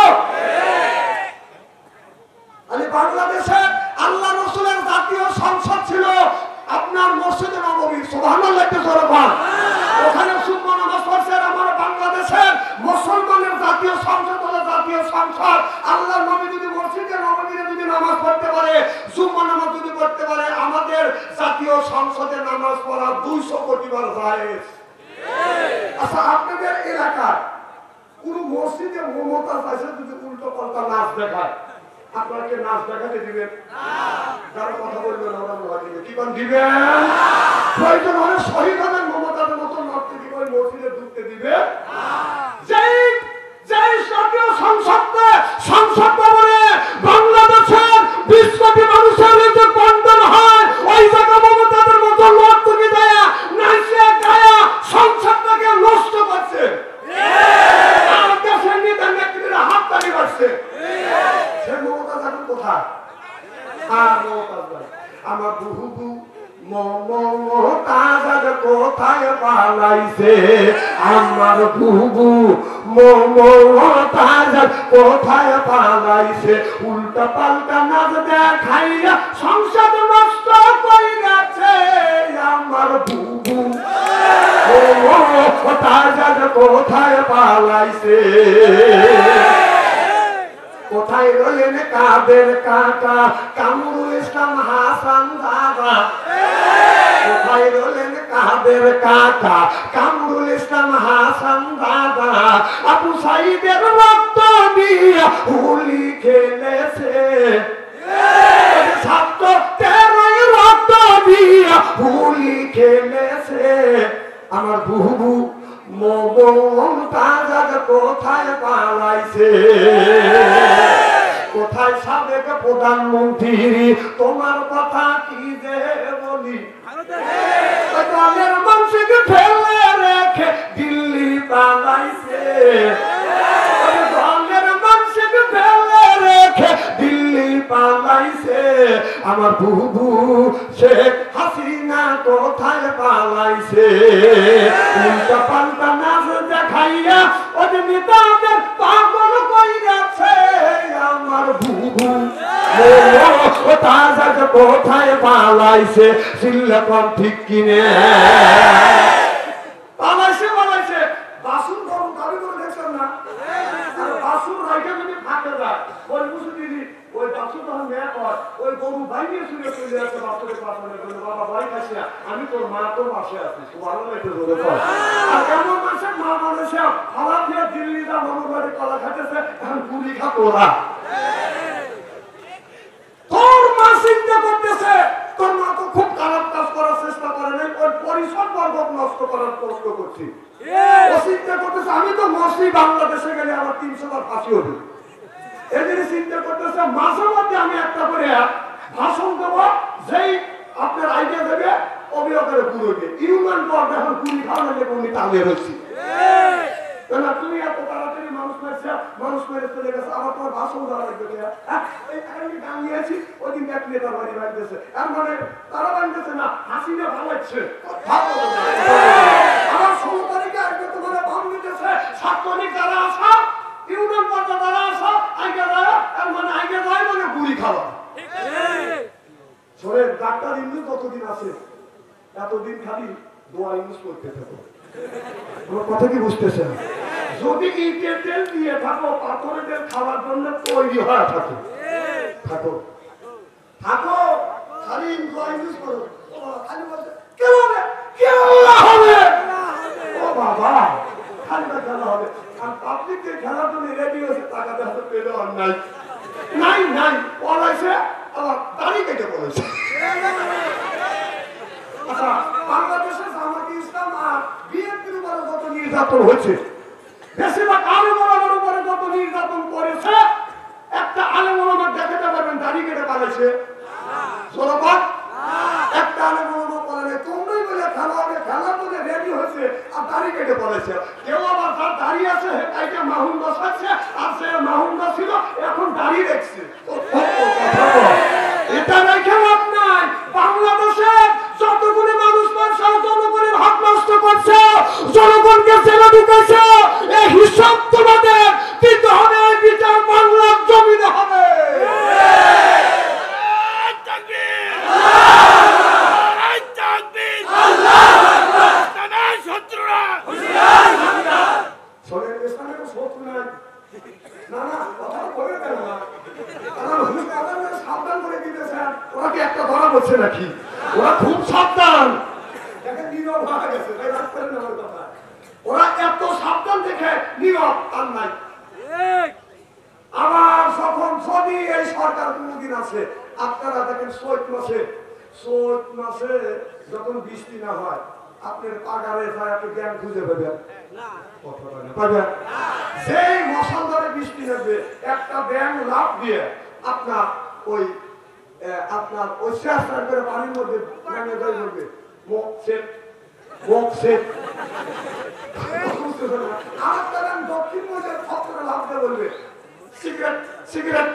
Speaker 1: আমি বাংলাদেশে আল্লাহ রাসূলের জাতীয় সংসদ ছিল আপনার মসজিদে নববী। সুবহানাল্লাহ জোরে বল। ওখানে সুন্নাহ নামাজ পড়ছে। আমার বাংলাদেশের মুসলমানের জাতীয় সংসদ হলো জাতীয় সংসদ। আল্লাহর নবী যদি মসজিদে নববীতে যদি নামাজ পড়তে পারে, সুন্নাহ নামাজ যদি পড়তে পারে, আমাদের জাতীয় সংসদে নামাজ পড়া 200 কোটি বার জায়েজ। আচ্ছা আপনাদের এলাকায় কোন মসজিদে মমতাজ আছে যদি উল্টো পাল্টা নাচ দেখায়, আপনাকে নাচ দেখাতে দিবেন? যারা কথা বলবেন ওরা দিবে, কি কোন দিবেন? প্রয়োজন হলে শহীদ হবেন, মমতাদের মতো নাচতে দিবে, ওই মসজিদে ঢুকতে দিবে। যেই জাতীয় সংসদ ভবনে বাংলাদেশের 20 কোটি মানুষের যে বন্ধন হয়, ওই জায়গা মমতাদের মতো লোক তুমি দেয়া নাচিয়া গায়া সংসদটাকে নষ্ট করছে। আর দেশের নেতা নেত্রীরা হাত তালি বাড়ছে। সে মমতাজ এখন কোথায়? আর মমতাজ ভাই আমার বুহু মমতাজ কোথায় পালাইছে? আমার বুহু মমতাজ কোথায় পালাইছে? উল্টা পাল্টা নাচ দেখাইয়া সংসদ নষ্ট কইরাছে। আমার বুহু মমতাজ কোথায় পালাইছে? কোথায় রইলেন কাদের কাকা কামরুল ইসলাম হাসান দাদা কোথায় রইলেন কাদের কাকা কামরুল ইসলাম হাসান দাদা আবু সাইদের রক্ত দিয়া হোলি খেলেছে ছাত্র তেরোই রক্ত দিয়া হোলি খেলেছে আমার বুবু মমতাজ কোথায় পালাইছে কোথায় সাবেক প্রধানমন্ত্রী তোমার কথা কি যে বলি দলের মানুষকে ফেলে রেখে দিল্লি পালাইছে দলের মানুষকে ফেলে রেখে দিল্লি পালাইছে আমার বুবু শেখ হাসিনা কোথায় পালাইছে উল্টা পাল্টা নাচ দেখাইয়া ওই নেতাদের পাগল কইরাছে আমার বুবু কোথায় পালাইছে সিল্লাপন ঠিক কিনে পালাইছে পালাইছে বাসুন গরু দাবি করে দেখছেন না বাসুন রাইখে যদি ফাঁকে যায় ওই বুঝে দিদি ওই বাসুন তখন মেয়া কর ওই গরু বাইরে শুনে চলে আসে বাসুরের পাশে বাবা ভাই খাইছে আমি তোর মা তোর পাশে আছি ভালো লাগছে ধরে কর আর কেমন মানুষের মা মানুষে হালা দিয়ে দিল্লি যা মামুর বাড়ি কলা খাইতেছে এখন পুরি খা তোরা তোর মা চিন্তা করতেছে তোর মা তো খুব খারাপ কাজ করার চেষ্টা করে নাই ওই পরিসর বর্গ নষ্ট করার কষ্ট করছি ও চিন্তা করতেছে আমি তো মসলি বাংলাদেশে গেলে আমার 300 বার ফাঁসি হবে এদের চিন্তা করতেছে মাঝে মধ্যে আমি একটা করে ভাষণ দেবো যেই আপনার আইডিয়া দেবে অভিযোগের পুরোকে ইউম্যান পর্বে এখন পুরি খাওয়া লাগে উনি তালে হচ্ছি না তুমি এত তাড়াতাড়ি মানুষ মেরে চলে গেছে আবার তোমার ভাষণ দেওয়া লাগবে গান নিয়েছি ওই দিন এক নেতার বাড়ি বাড়িতেছে এর মানে তারা বাড়িতেছে না হাসিনা ভালাচ্ছে আমার 16 তারিখে আজকে তোমার ভাব নিতেছে ছাত্রলীগ যারা আসা ইউনিয়ন পর্যায়ে যারা আসা আগে যায় এর মানে আগে যায় মানে গুলি খাওয়া শোনেন ডাক্তার ইউনিয়ন কতদিন আছে এতদিন খালি দোয়া ইউজ করতে থাকো কোনো কথা কি বুঝতেছেন যদি ইটের তেল দিয়ে থাকো পাথরের তেল খাওয়ার জন্য তৈরি হয়ে থাকো থাকো থাকো খালি ইউজ করো খালি বলছে কেন হবে হবে ও বাবা খালি খেলা হবে আর পাবলিককে খেলার জন্য রেডি হয়েছে টাকাতে হাতে পেলে আর নাই নাই নাই পলাইছে আবার দাড়ি কেটে পড়েছে আচ্ছা বাংলাদেশে জামাতে ইসলাম আর বিএনপির উপরে যত নির্যাতন হয়েছে বেশিরভাগ আলেম ওলামার উপরে যত নির্যাতন করেছে একটা আলেম ওলামা দেখাতে পারবেন দাড়ি কেটে পালাইছে জনগণ একটা আলেম ওলামা পালালে তোমরাই বলে খেলা হবে খেলার জন্য রেডি হয়েছে আর দাড়ি কেটে পালাইছে কেউ আবার যার দাড়ি আছে তাইকে মাহুন বসাচ্ছে আর সে মাহুন ছিল এখন দাড়ি রেখছে এটা রেখে লাভ নাই বাংলাদেশে যতগুলি মানুষ মারছে জনগণের হক নষ্ট করছে জনগণকে জেলে ঢুকেছে এই হিসাব তোমাদের দিতে হবে এই বিচার বাংলার জমিনে হবে নাকি ওরা খুব সাবধান ওরা এত সাবধান দেখে নীরব আর নাই আবার যখন যদি এই সরকার কোনদিন আছে আপনারা দেখেন চৈত মাসে যখন বৃষ্টি না হয় আপনার পাগারে যায় আপনি জ্ঞান খুঁজে পাবেন সেই মশাল ধরে বৃষ্টি নেবে একটা ব্যাং লাভ দিয়ে আপনার ওই শেষ করে পানির মধ্যে ব্যাঙে জয় করবে দক্ষিণ মধ্যে ফক্তরে লাভ দিয়ে বলবে সিগারেট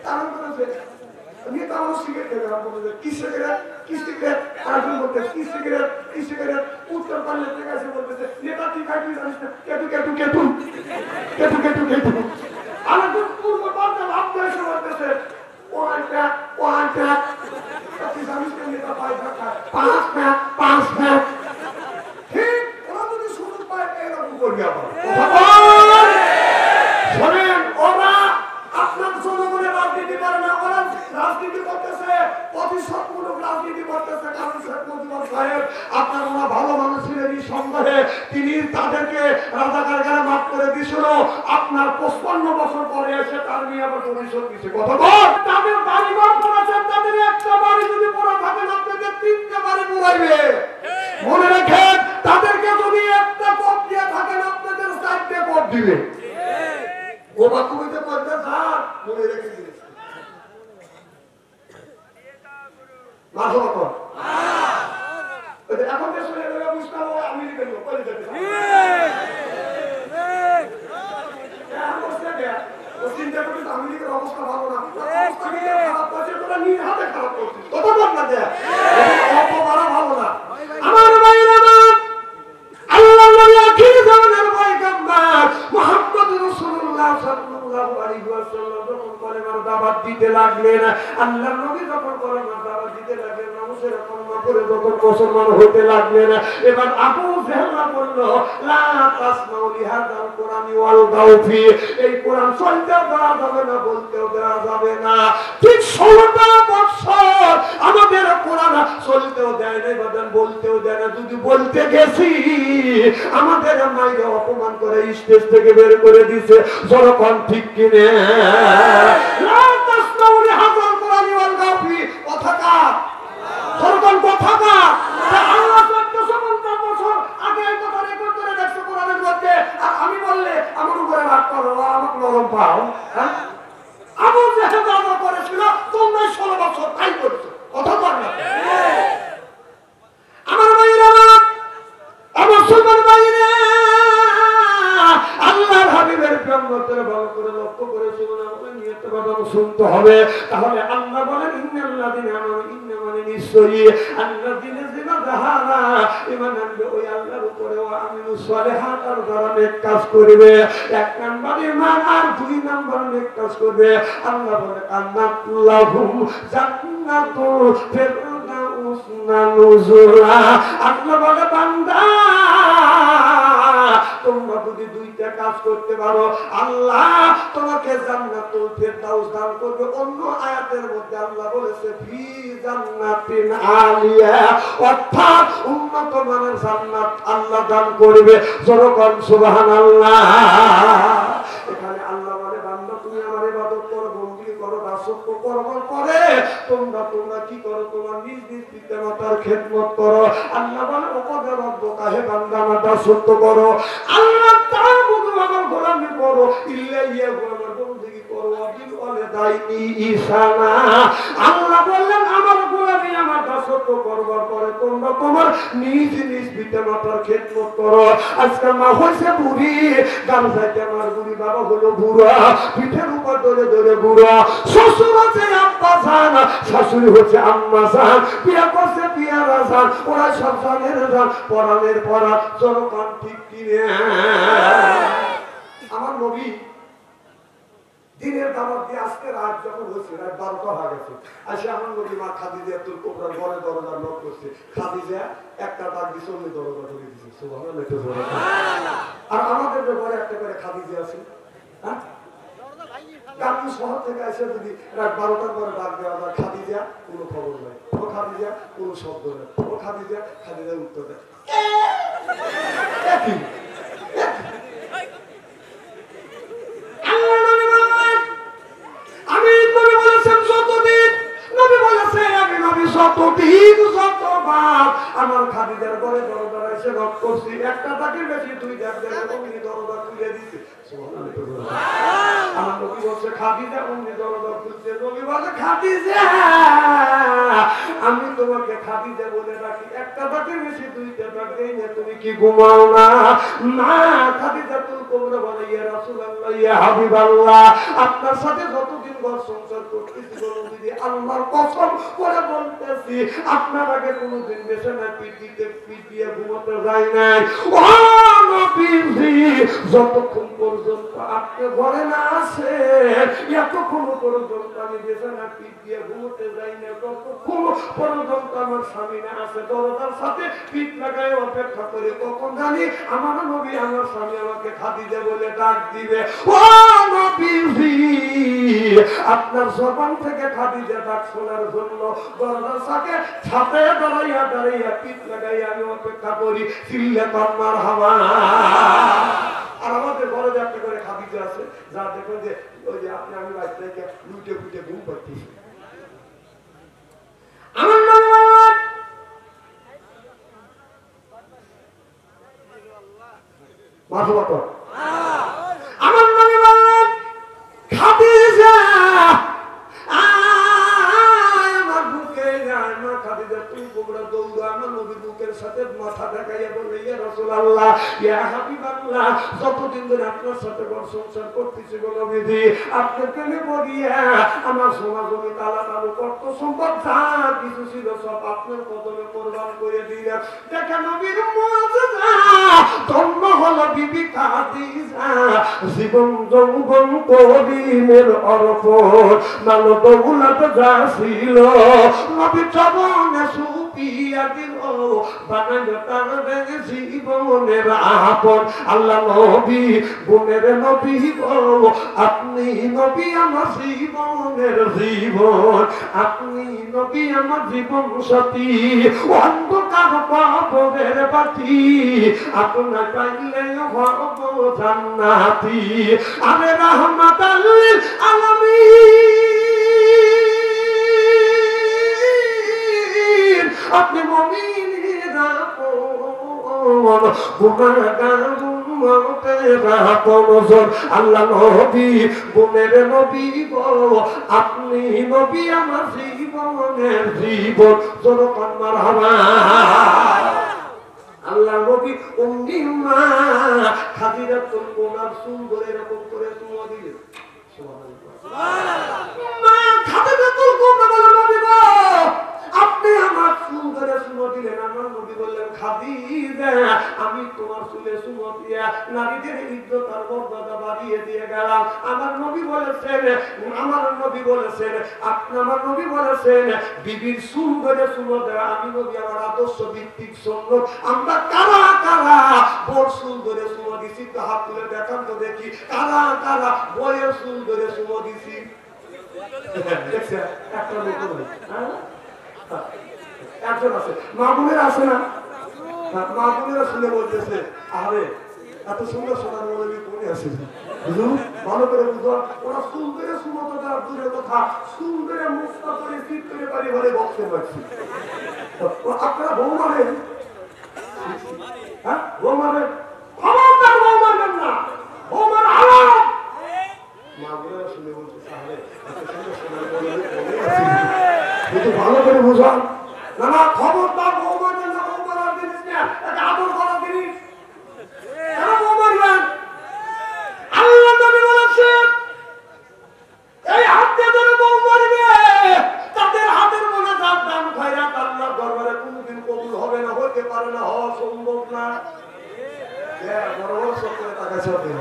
Speaker 1: কারণ করেছে উত্তর পাল্লে আছে বলতেছে নেতা কি খাই জানিস না কেটু আমার পূর্ব পাল্টা লাভ দিয়ে এসে বলতেছে ঠিক ওরা যদি সুযোগ পায় এরকম করবে আবার ওরা নিয়ে আবার পরিশোধ দিচ্ছে কত বল তাদের বাড়ি ঘর পড়াচ্ছেন তাদের একটা বাড়ি যদি পড়া থাকে আপনাদের তিনটা বাড়ি পড়াইবে মনে রাখেন তাদেরকে যদি একটা কপ দিয়ে থাকেন আপনাদের চারটে কপ দিবে ও বাকুমিতে করতে স্যার মনে রেখে দিয়েছে মাথা কর এখন যে শুনে গেলে বুঝতে হবে আমেরিকান লোক করে যেতে চিন্তা করি আমেরিকার অবস্থা ভালো না খারাপ করছে তোরা নিজ হাতে খারাপ করছিস কত বল না যে ভালো না আমার ভাইরা আল্লাহ নবী আখির জামানার পয়গম্বর মুহাম্মদ রাসূলুল্লাহ সাল্লাল্লাহু আলাইহি ওয়াসাল্লাম যখন কলেমার দাওয়াত দিতে লাগলেন আল্লাহ নবী যখন কলেমার দাওয়াত দিতে লাগলেন মানুষের কলমা পড়ে যখন মুসলমান হতে লাগলেন এবার আবু জাহল বলল লা তাসমাউ লিহাযাল কুরআনি ওয়াল গাউফি এই কোরআন চলতেও দেওয়া যাবে না বলতেও দেওয়া যাবে না ঠিক 16টা বছর আমাদের কোরআন চলতেও দেয় না বাদান বলতেও দেয় না যদি বলতে গেছি আমাদের মাইরে অপমান করে স্টেজ থেকে বের করে দিয়েছে যখন ঠিক কিনে লা তাসমাউ লিহাযাল কুরআনি ওয়াল গাউফি কথাটা সরকার কথাটা আল্লাহ 1450 বছর আগে এই কথা রেকর্ড করে দেখছো কোরআনের মধ্যে আর আমি বললে আমার উপরে রাগ করো আমাকে নরম পাও হ্যাঁ আবু জাহেল যা করেছিল তোমরা 16 বছর তাই করছো কথা বল না আমার ভাইরা আমার সুন্দর ভাইরা আল্লাহর হাবিবের প্রেমতে ভালো করে লক্ষ্য করে শুনুন আমাদের নিয়তে বাদাম শুনতে হবে তাহলে আল্লাহ বলেন ইন্নাল্লাযিনা আমানু ইন্না মানে নিশ্চয়ই আল্লাযিনা যিনা যাহারা ঈমান আনবে ওই আল্লাহর উপরে ওয়া আমিলুস সালিহাত আর যারা নেক কাজ করবে এক নাম্বার ঈমান আর দুই নাম্বার নেক কাজ করবে আল্লাহ বলে আন্নাতুল্লাহুম জান্নাতুল ফিরদাউস নুজুলা আল্লাহ বলে বান্দা তোমরা যদি দুইটা কাজ করতে পারো আল্লাহ তোমাকে জান্নাতুল ফিরদাউস দান করবে অন্য আয়াতের মধ্যে আল্লাহ বলেছে ফি জান্নাতিন আলিয়া অর্থাৎ উন্নত মানের জান্নাত আল্লাহ দান করবে যখন সুবহানাল্লাহ এখানে আল্লাহ বলে বান্দা তুমি আমার ইবাদত করো বন্দেগী করো দাসত্ব করার পরে তোমরা কি করো তোমার নিজ নিজ পিতামাতার খেদমত করো আল্লাহ বলে ওকদে রব্বকা হে বান্দা আমার দাসত্ব করো আল্লাহ তাআবুদু আমার গোলামি করো ইল্লাইয়াহু আমার বন্দেগী করো ওয়াবিল ওয়ালিদাইনি ইহসানা আল্লাহ বললেন আমার গোলামি আমার দাসত্ব করবার পরে তোমরা তোমার নিজ নিজ পিতামাতার খেদমত করো আজকে মা হইছে বুড়ি গান যাইতে আমার বুড়ি বাবা হলো বুড়া পিঠের উপর ধরে ধরে বুড়া শ্বশুর হচ্ছে আব্বা জান শাশুড়ি হচ্ছে আম্মা জান বিয়া করছে বিয়ারা জান ওরা সব জানের জান পরাণের পরা জনগণ ঠিক কিনে আমার নবী দিনের দাওয়াত দিয়ে আজকে রাত যখন হয়েছে রাত 12টা হয়ে গেছে আসে আমার নবী মা খাদিজা তুল কোবরার ঘরে দরজা নক করছে খাদিজা একটা ডাক দিয়ে চলে দরজা খুলে দিয়েছে সুবহানাল্লাহ আর আমাদের ঘরে একটা করে খাদিজা আছে হ্যাঁ গামী শহর থেকে এসে যদি রাত 12টার পরে ডাক দেওয়া যায় খাদিজা কোনো খবর নাই ও খাদিজা কোনো শব্দ নেই ও খাদিজা উত্তর দেয় আমি নবী বলেছেন যতদিন নবী বলেছে আমি নবী যতদিন যতবার আমার খাদিজার ঘরে দরজা এসে নক করছি একটা তাকের বেশি দুই ডাক দেয় এবং দরজা খুলে দিছে আমার নবী বলছে খাদিজা অমনি দরজা খুলছে নবী বলে খাদিজা আমি তোমাকে খাদিজা বলে রাখি একটা তাকের বেশি দুইটা ডাক দেই না তুমি কি ঘুমাও না না খাদিজা তুল কোবরা বলে ইয়া রাসূলুল্লাহ ইয়া হাবিবাল্লাহ আপনার সাথে যতদিন ঘর সংসার করতেছি যদি আল্লাহর কসম করে বলতেছি আপনার আগে কোনোদিন বিছানায় পিঠ দিয়ে ঘুমাতে যায় নাই ও নবীজি যতক্ষণ পর্যন্ত আপনি ঘরে না আসে এতক্ষণ পর্যন্ত আমি বিছানায় পিঠ দিয়ে ঘুমাতে যাই না ততক্ষণ পর্যন্ত আমার স্বামী না আসে দরজার সাথে পিঠ লাগায় অপেক্ষা করে কখন জানি আমার নবী আমার স্বামী আমাকে খাদিজা বলে ডাক দিবে ও নবীজি আপনার জবান থেকে খাদিজা ডাক শোনার জন্য দরজার সাথে দাঁড়াইয়া পিঠ লাগাইয়া আমি অপেক্ষা করি চিল্লা মারহাবা আর আমাদের ঘরে একটা করে খাদিজা আছে যা দেখো যে ওই যে আপনি আমি বাড়ি থেকে লুটে ফুটে ঘুম পাচ্ছি। আমার আমার নবী বললেন খাদিজা আমার বুকে যায় না। খাদিজা তুই গোবরা দৌড়া আমার নবী বুকের সাথে মাথা দেখাইয়া বলবে ইয়া রাসূলুল্লাহ ইয়া হাবিবাল্লাহ যতদিন ধরে আপনার সাথে ঘর সংসার করতেছি গো নবীজি আপনি প্রেমে পড়িয়া আমার সোনা জমি তালা তালু কত সম্পদ যা কিছু ছিল সব আপনার কদমে কোরবান করে দিলাম। দেখা নবীর মুআজিজা ধন্য হলো বিবি খাদিজা জীবন যৌবন করিমের অর্পণ মাল দৌলত যা ছিল নবী চরণে সুপিয়া দিল বানাইল তার জীবনের আপন। আল্লাহ নবী গুণের নবী গো আপনি নবী আমার জীবনের জীবন আপনি নবী আমার জীবন সাথী অন্ধকার কবরের বাতি আপনার পাইলে হব জান্নাতি। আরে রাহমাতাল লিল আলামিন আপনি মুমিনের আপন গুনাহগার আল্লাহ নবী গুণের নবী গো আপনি নবী আমার জীবনের জীবন জনগণ মারহাবা। আল্লাহ নবী উম্মি মা খাদিজাতুল কুবরা সুন্দর এরকম করে চুমা দিলেন। সুবহানাল্লাহ। মা খাদিজাতুল কুবরা বলেন নবী গো আপনি আমার চুল ধরে চুমা দিলেন। আমার নবী বললেন খাদিজা আমি তোমার চুলে চুমা দিয়া নারীদের ইজ্জত আর মর্যাদা বাড়িয়ে দিয়ে গেলাম। আমার নবী বলেছেন বিবির চুল ধরে চুমা দেওয়া আমি নবী আমার আদর্শ ভিত্তিক সুন্নাত। আমরা কারা কারা বড় চুল ধরে চুমা দিছি তো হাত তুলে দেখান তো দেখি কারা কারা বয়ের চুল ধরে চুমা দিছি। দেখছেন একটা লোক একজন আছে মা বোনেরা আছে না মা বোনেরা শুনে বলতেছে আরে এত সুন্দর সোনার মৌলবী কোনে আছে ভালো করে বুঝো ওরা চুল ধরে সুমতো দেওয়ার দূরের কথা চুল ধরে মুক্তা করে ফিট করে বাড়ি ঘরে বসতে পারছি। আপনারা বউ মারেন হ্যাঁ বউ মারেন খবরদার বউ মারবেন না বউ মার আলাম মা বোনেরা শুনে বলতেছে আরে এত সুন্দর সোনার মৌলবী কোনে আছে কিন্তু ভালো করে বুঝান না না খবরদার বউ মারবেন না বউ মারার জিনিস না এটা আদর করার জিনিস কেন বউ মারবেন। আল্লাহ নবী বলেছেন এই হাত দিয়ে ধরে বউ মারবে তাদের হাতের মনে যার দান খয়রাত আল্লাহর দরবারে কোনোদিন কবুল হবে না হতে পারে না হওয়া সম্ভব না। বড় বড় সব করে টাকা চাপে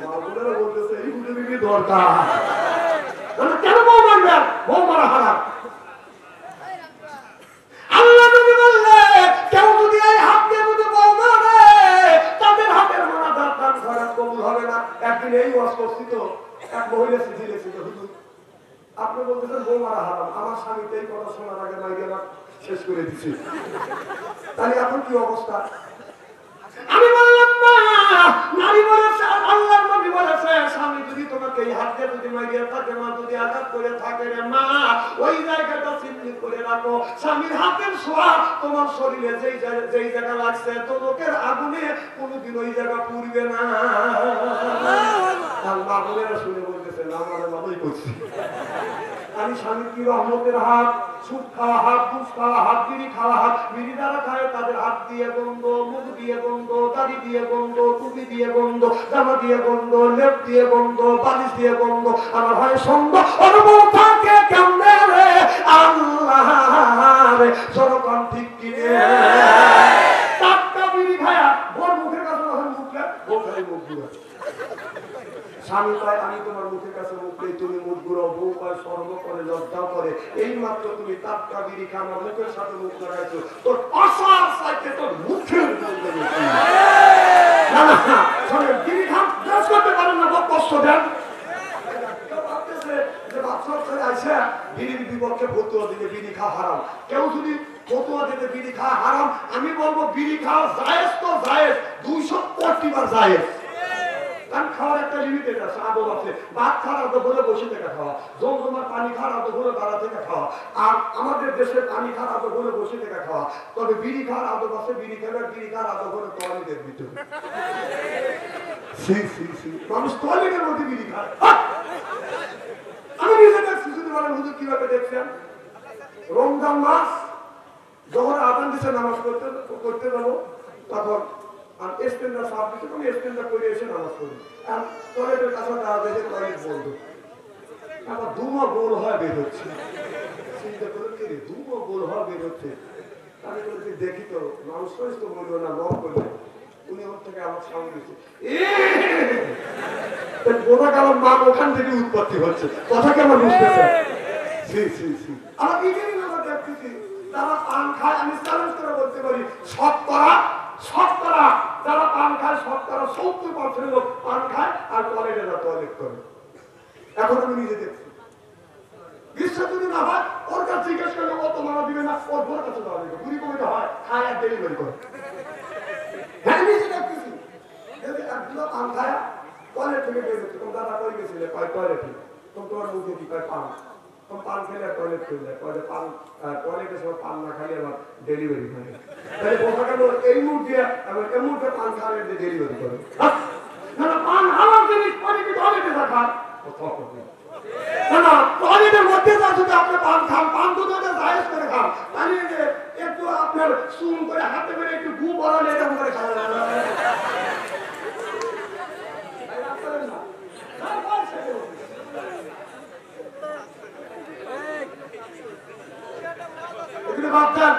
Speaker 1: বাবুরা বলতেছে এই হুজুরি দরকার কেন বউ মারবে বউ মারা হারাম। আল্লাহ নবী বললেন কেউ যদি এই হাত দিয়ে যদি বউ মারে তাদের হাতের মনে যার দান খয়রাত কবুল হবে না। একদিন এই ওয়াজ করছি তো এক মহিলা চিঠি লিখছিল হুজুর আপনি বলতেছেন বউ মারা হারাম আমার স্বামী তো এই কথা শোনার আগে মাইকে শেষ করে দিচ্ছে তাহলে এখন কি অবস্থা। আমি বললাম না নারী বলেছে আল্লাহর নবী বলেছে স্বামী যদি তোমাকে এই হাত দিয়ে যদি মাইকে থাকে মা যদি আঘাত করে থাকে রে মা ওই জায়গাটা চিহ্নিত করে রাখো স্বামীর হাতের ছোঁয়া তোমার শরীরে যেই জায়গা লাগছে তো লোকের আগুনে কোনোদিন ওই জায়গা পুড়বে না। মা বোনেরা শুনে বলতেছে না আমার ভালোই করছি আমি স্বামী কি রহমতের হাত সুদ খাওয়া হাত ঘুষ খাওয়া হাত বিড়ি খাওয়া হাত বিড়ি যারা খায় তাদের হাত দিয়ে গন্ধ মুখ দিয়ে গন্ধ দাড়ি দিয়ে গন্ধ টুপি দিয়ে গন্ধ জামা দিয়ে গন্ধ লেপ দিয়ে গন্ধ বালিশ দিয়ে গন্ধ আমার হয় সন্দেহ অনুভব থাকে কেমনে রে আল্লাহ রে সরকার ঠিক কিনে টাটকা বিড়ি খায়া ওর মুখের কাছে মুখলে ও খাই মুখ দিয়ে স্বামী পায় আমি তোমার মুখের কাছে মুখে তুমি মুখ ঘুরো বউ পায় স্বর্গ করে লজ্জা করে এই মাত্র তুমি টাটকা বিড়ি খা আমার মুখের সাথে মুখ লাগাইছো তোর আশার সাইতে তোর মুখের না না বিড়ি খান কাজ করতে পারেন না খুব কষ্ট দেন যে বাচ্চা ছেলে আছে বিড়ির বিপক্ষে ফতুয়া দিলে বিড়ি খাওয়া হারাম কেউ যদি ফতুয়া দিতে বিড়ি খাওয়া হারাম আমি বলবো বিড়ি খাওয়া জায়েজ তো জায়েজ 200 বার জায়েজ কারণ খাওয়ার একটা লিমিটেড আছে, আদব আছে। ভাত খাওয়ার আদব হলে বসে থেকে খাওয়া, জমজমার পানি খাওয়ার আদব হলে দাঁড়া থেকে খাওয়া। আর আমাদের দেশে পানি খাওয়ার আদব হলে বসে থেকে খাওয়া। তবে বিড়ি খাওয়ার আদব আছে, বিড়ি খাওয়ার আদব হলে টয়লেটের ভিতরে। মানুষ টয়লেটের মধ্যে বিড়ি খায়। আমি নিজে দেখছি, যদি বলেন হুজুর কিভাবে দেখছেন, রমজান মাস যখন আজান দিচ্ছে নামাজ করতে যাবো, তখন স্ট্যান্ডার সাফ দিচ্ছে, আমি স্ট্যান্ডার করে এসে নামাজ করি। আর টয়লেটের কাছে দাঁড়া দেখে টয়লেট বন্ধ, আবার দুমা গোল হয় বের হচ্ছে। চিন্তা করে কি দুমা গোল হয় বের হচ্ছে। আমি বলছি দেখি তো, মানুষ তো বলবো না, লক করবে। উনি ওর থেকে আমার সামনে দিচ্ছে, বোঝা গেল মা ওখান থেকে উৎপত্তি হচ্ছে। কথা কেমন বুঝতেছে? আমার নিজেরই আমরা দেখতেছি যারা পান খায়, আমি চ্যালেঞ্জ করে বলতে পারি শতকরা যারা পান খায়, শতকরা 70% লোক পান খায় আর টয়লেটে যা টয়লেট করে। এখন আমি নিজে দেখছি, বিশ্বাস যদি না হয় ওর কাছে জিজ্ঞেস করলে কত মারা দিবে না, ওর বোর কাছে দেওয়া দিবে। বুড়ি কমিতে হয় খায় আর ডেলিভারি করে। হ্যাঁ নিজে দেখতেছি, একগুলো পান খায় টয়লেট থেকে বের হচ্ছে। তোমার দাদা কই গেছিলে? কয় টয়লেটে। তোমার মুখে কি কয় পান। পান খেলে টয়লেট করলে পান, টয়লেটের সময় পান না খালি আবার ডেলিভারি করে। তাহলে বোঝা গেল এই মুহূর্তে এই মুহূর্তে পান খাওয়ার ডেলিভারি করে। পান হাওয়ার জিনিস কি টয়লেটে রাখা না, টয়লেটের মধ্যে যা যদি আপনি পান খান, পান দুটো জায়েজ করে খান, তাহলে একটু আপনার চুন করে হাতে করে একটু গু বড়ালে এরকম করে খাওয়া যায় না। ভাবছেন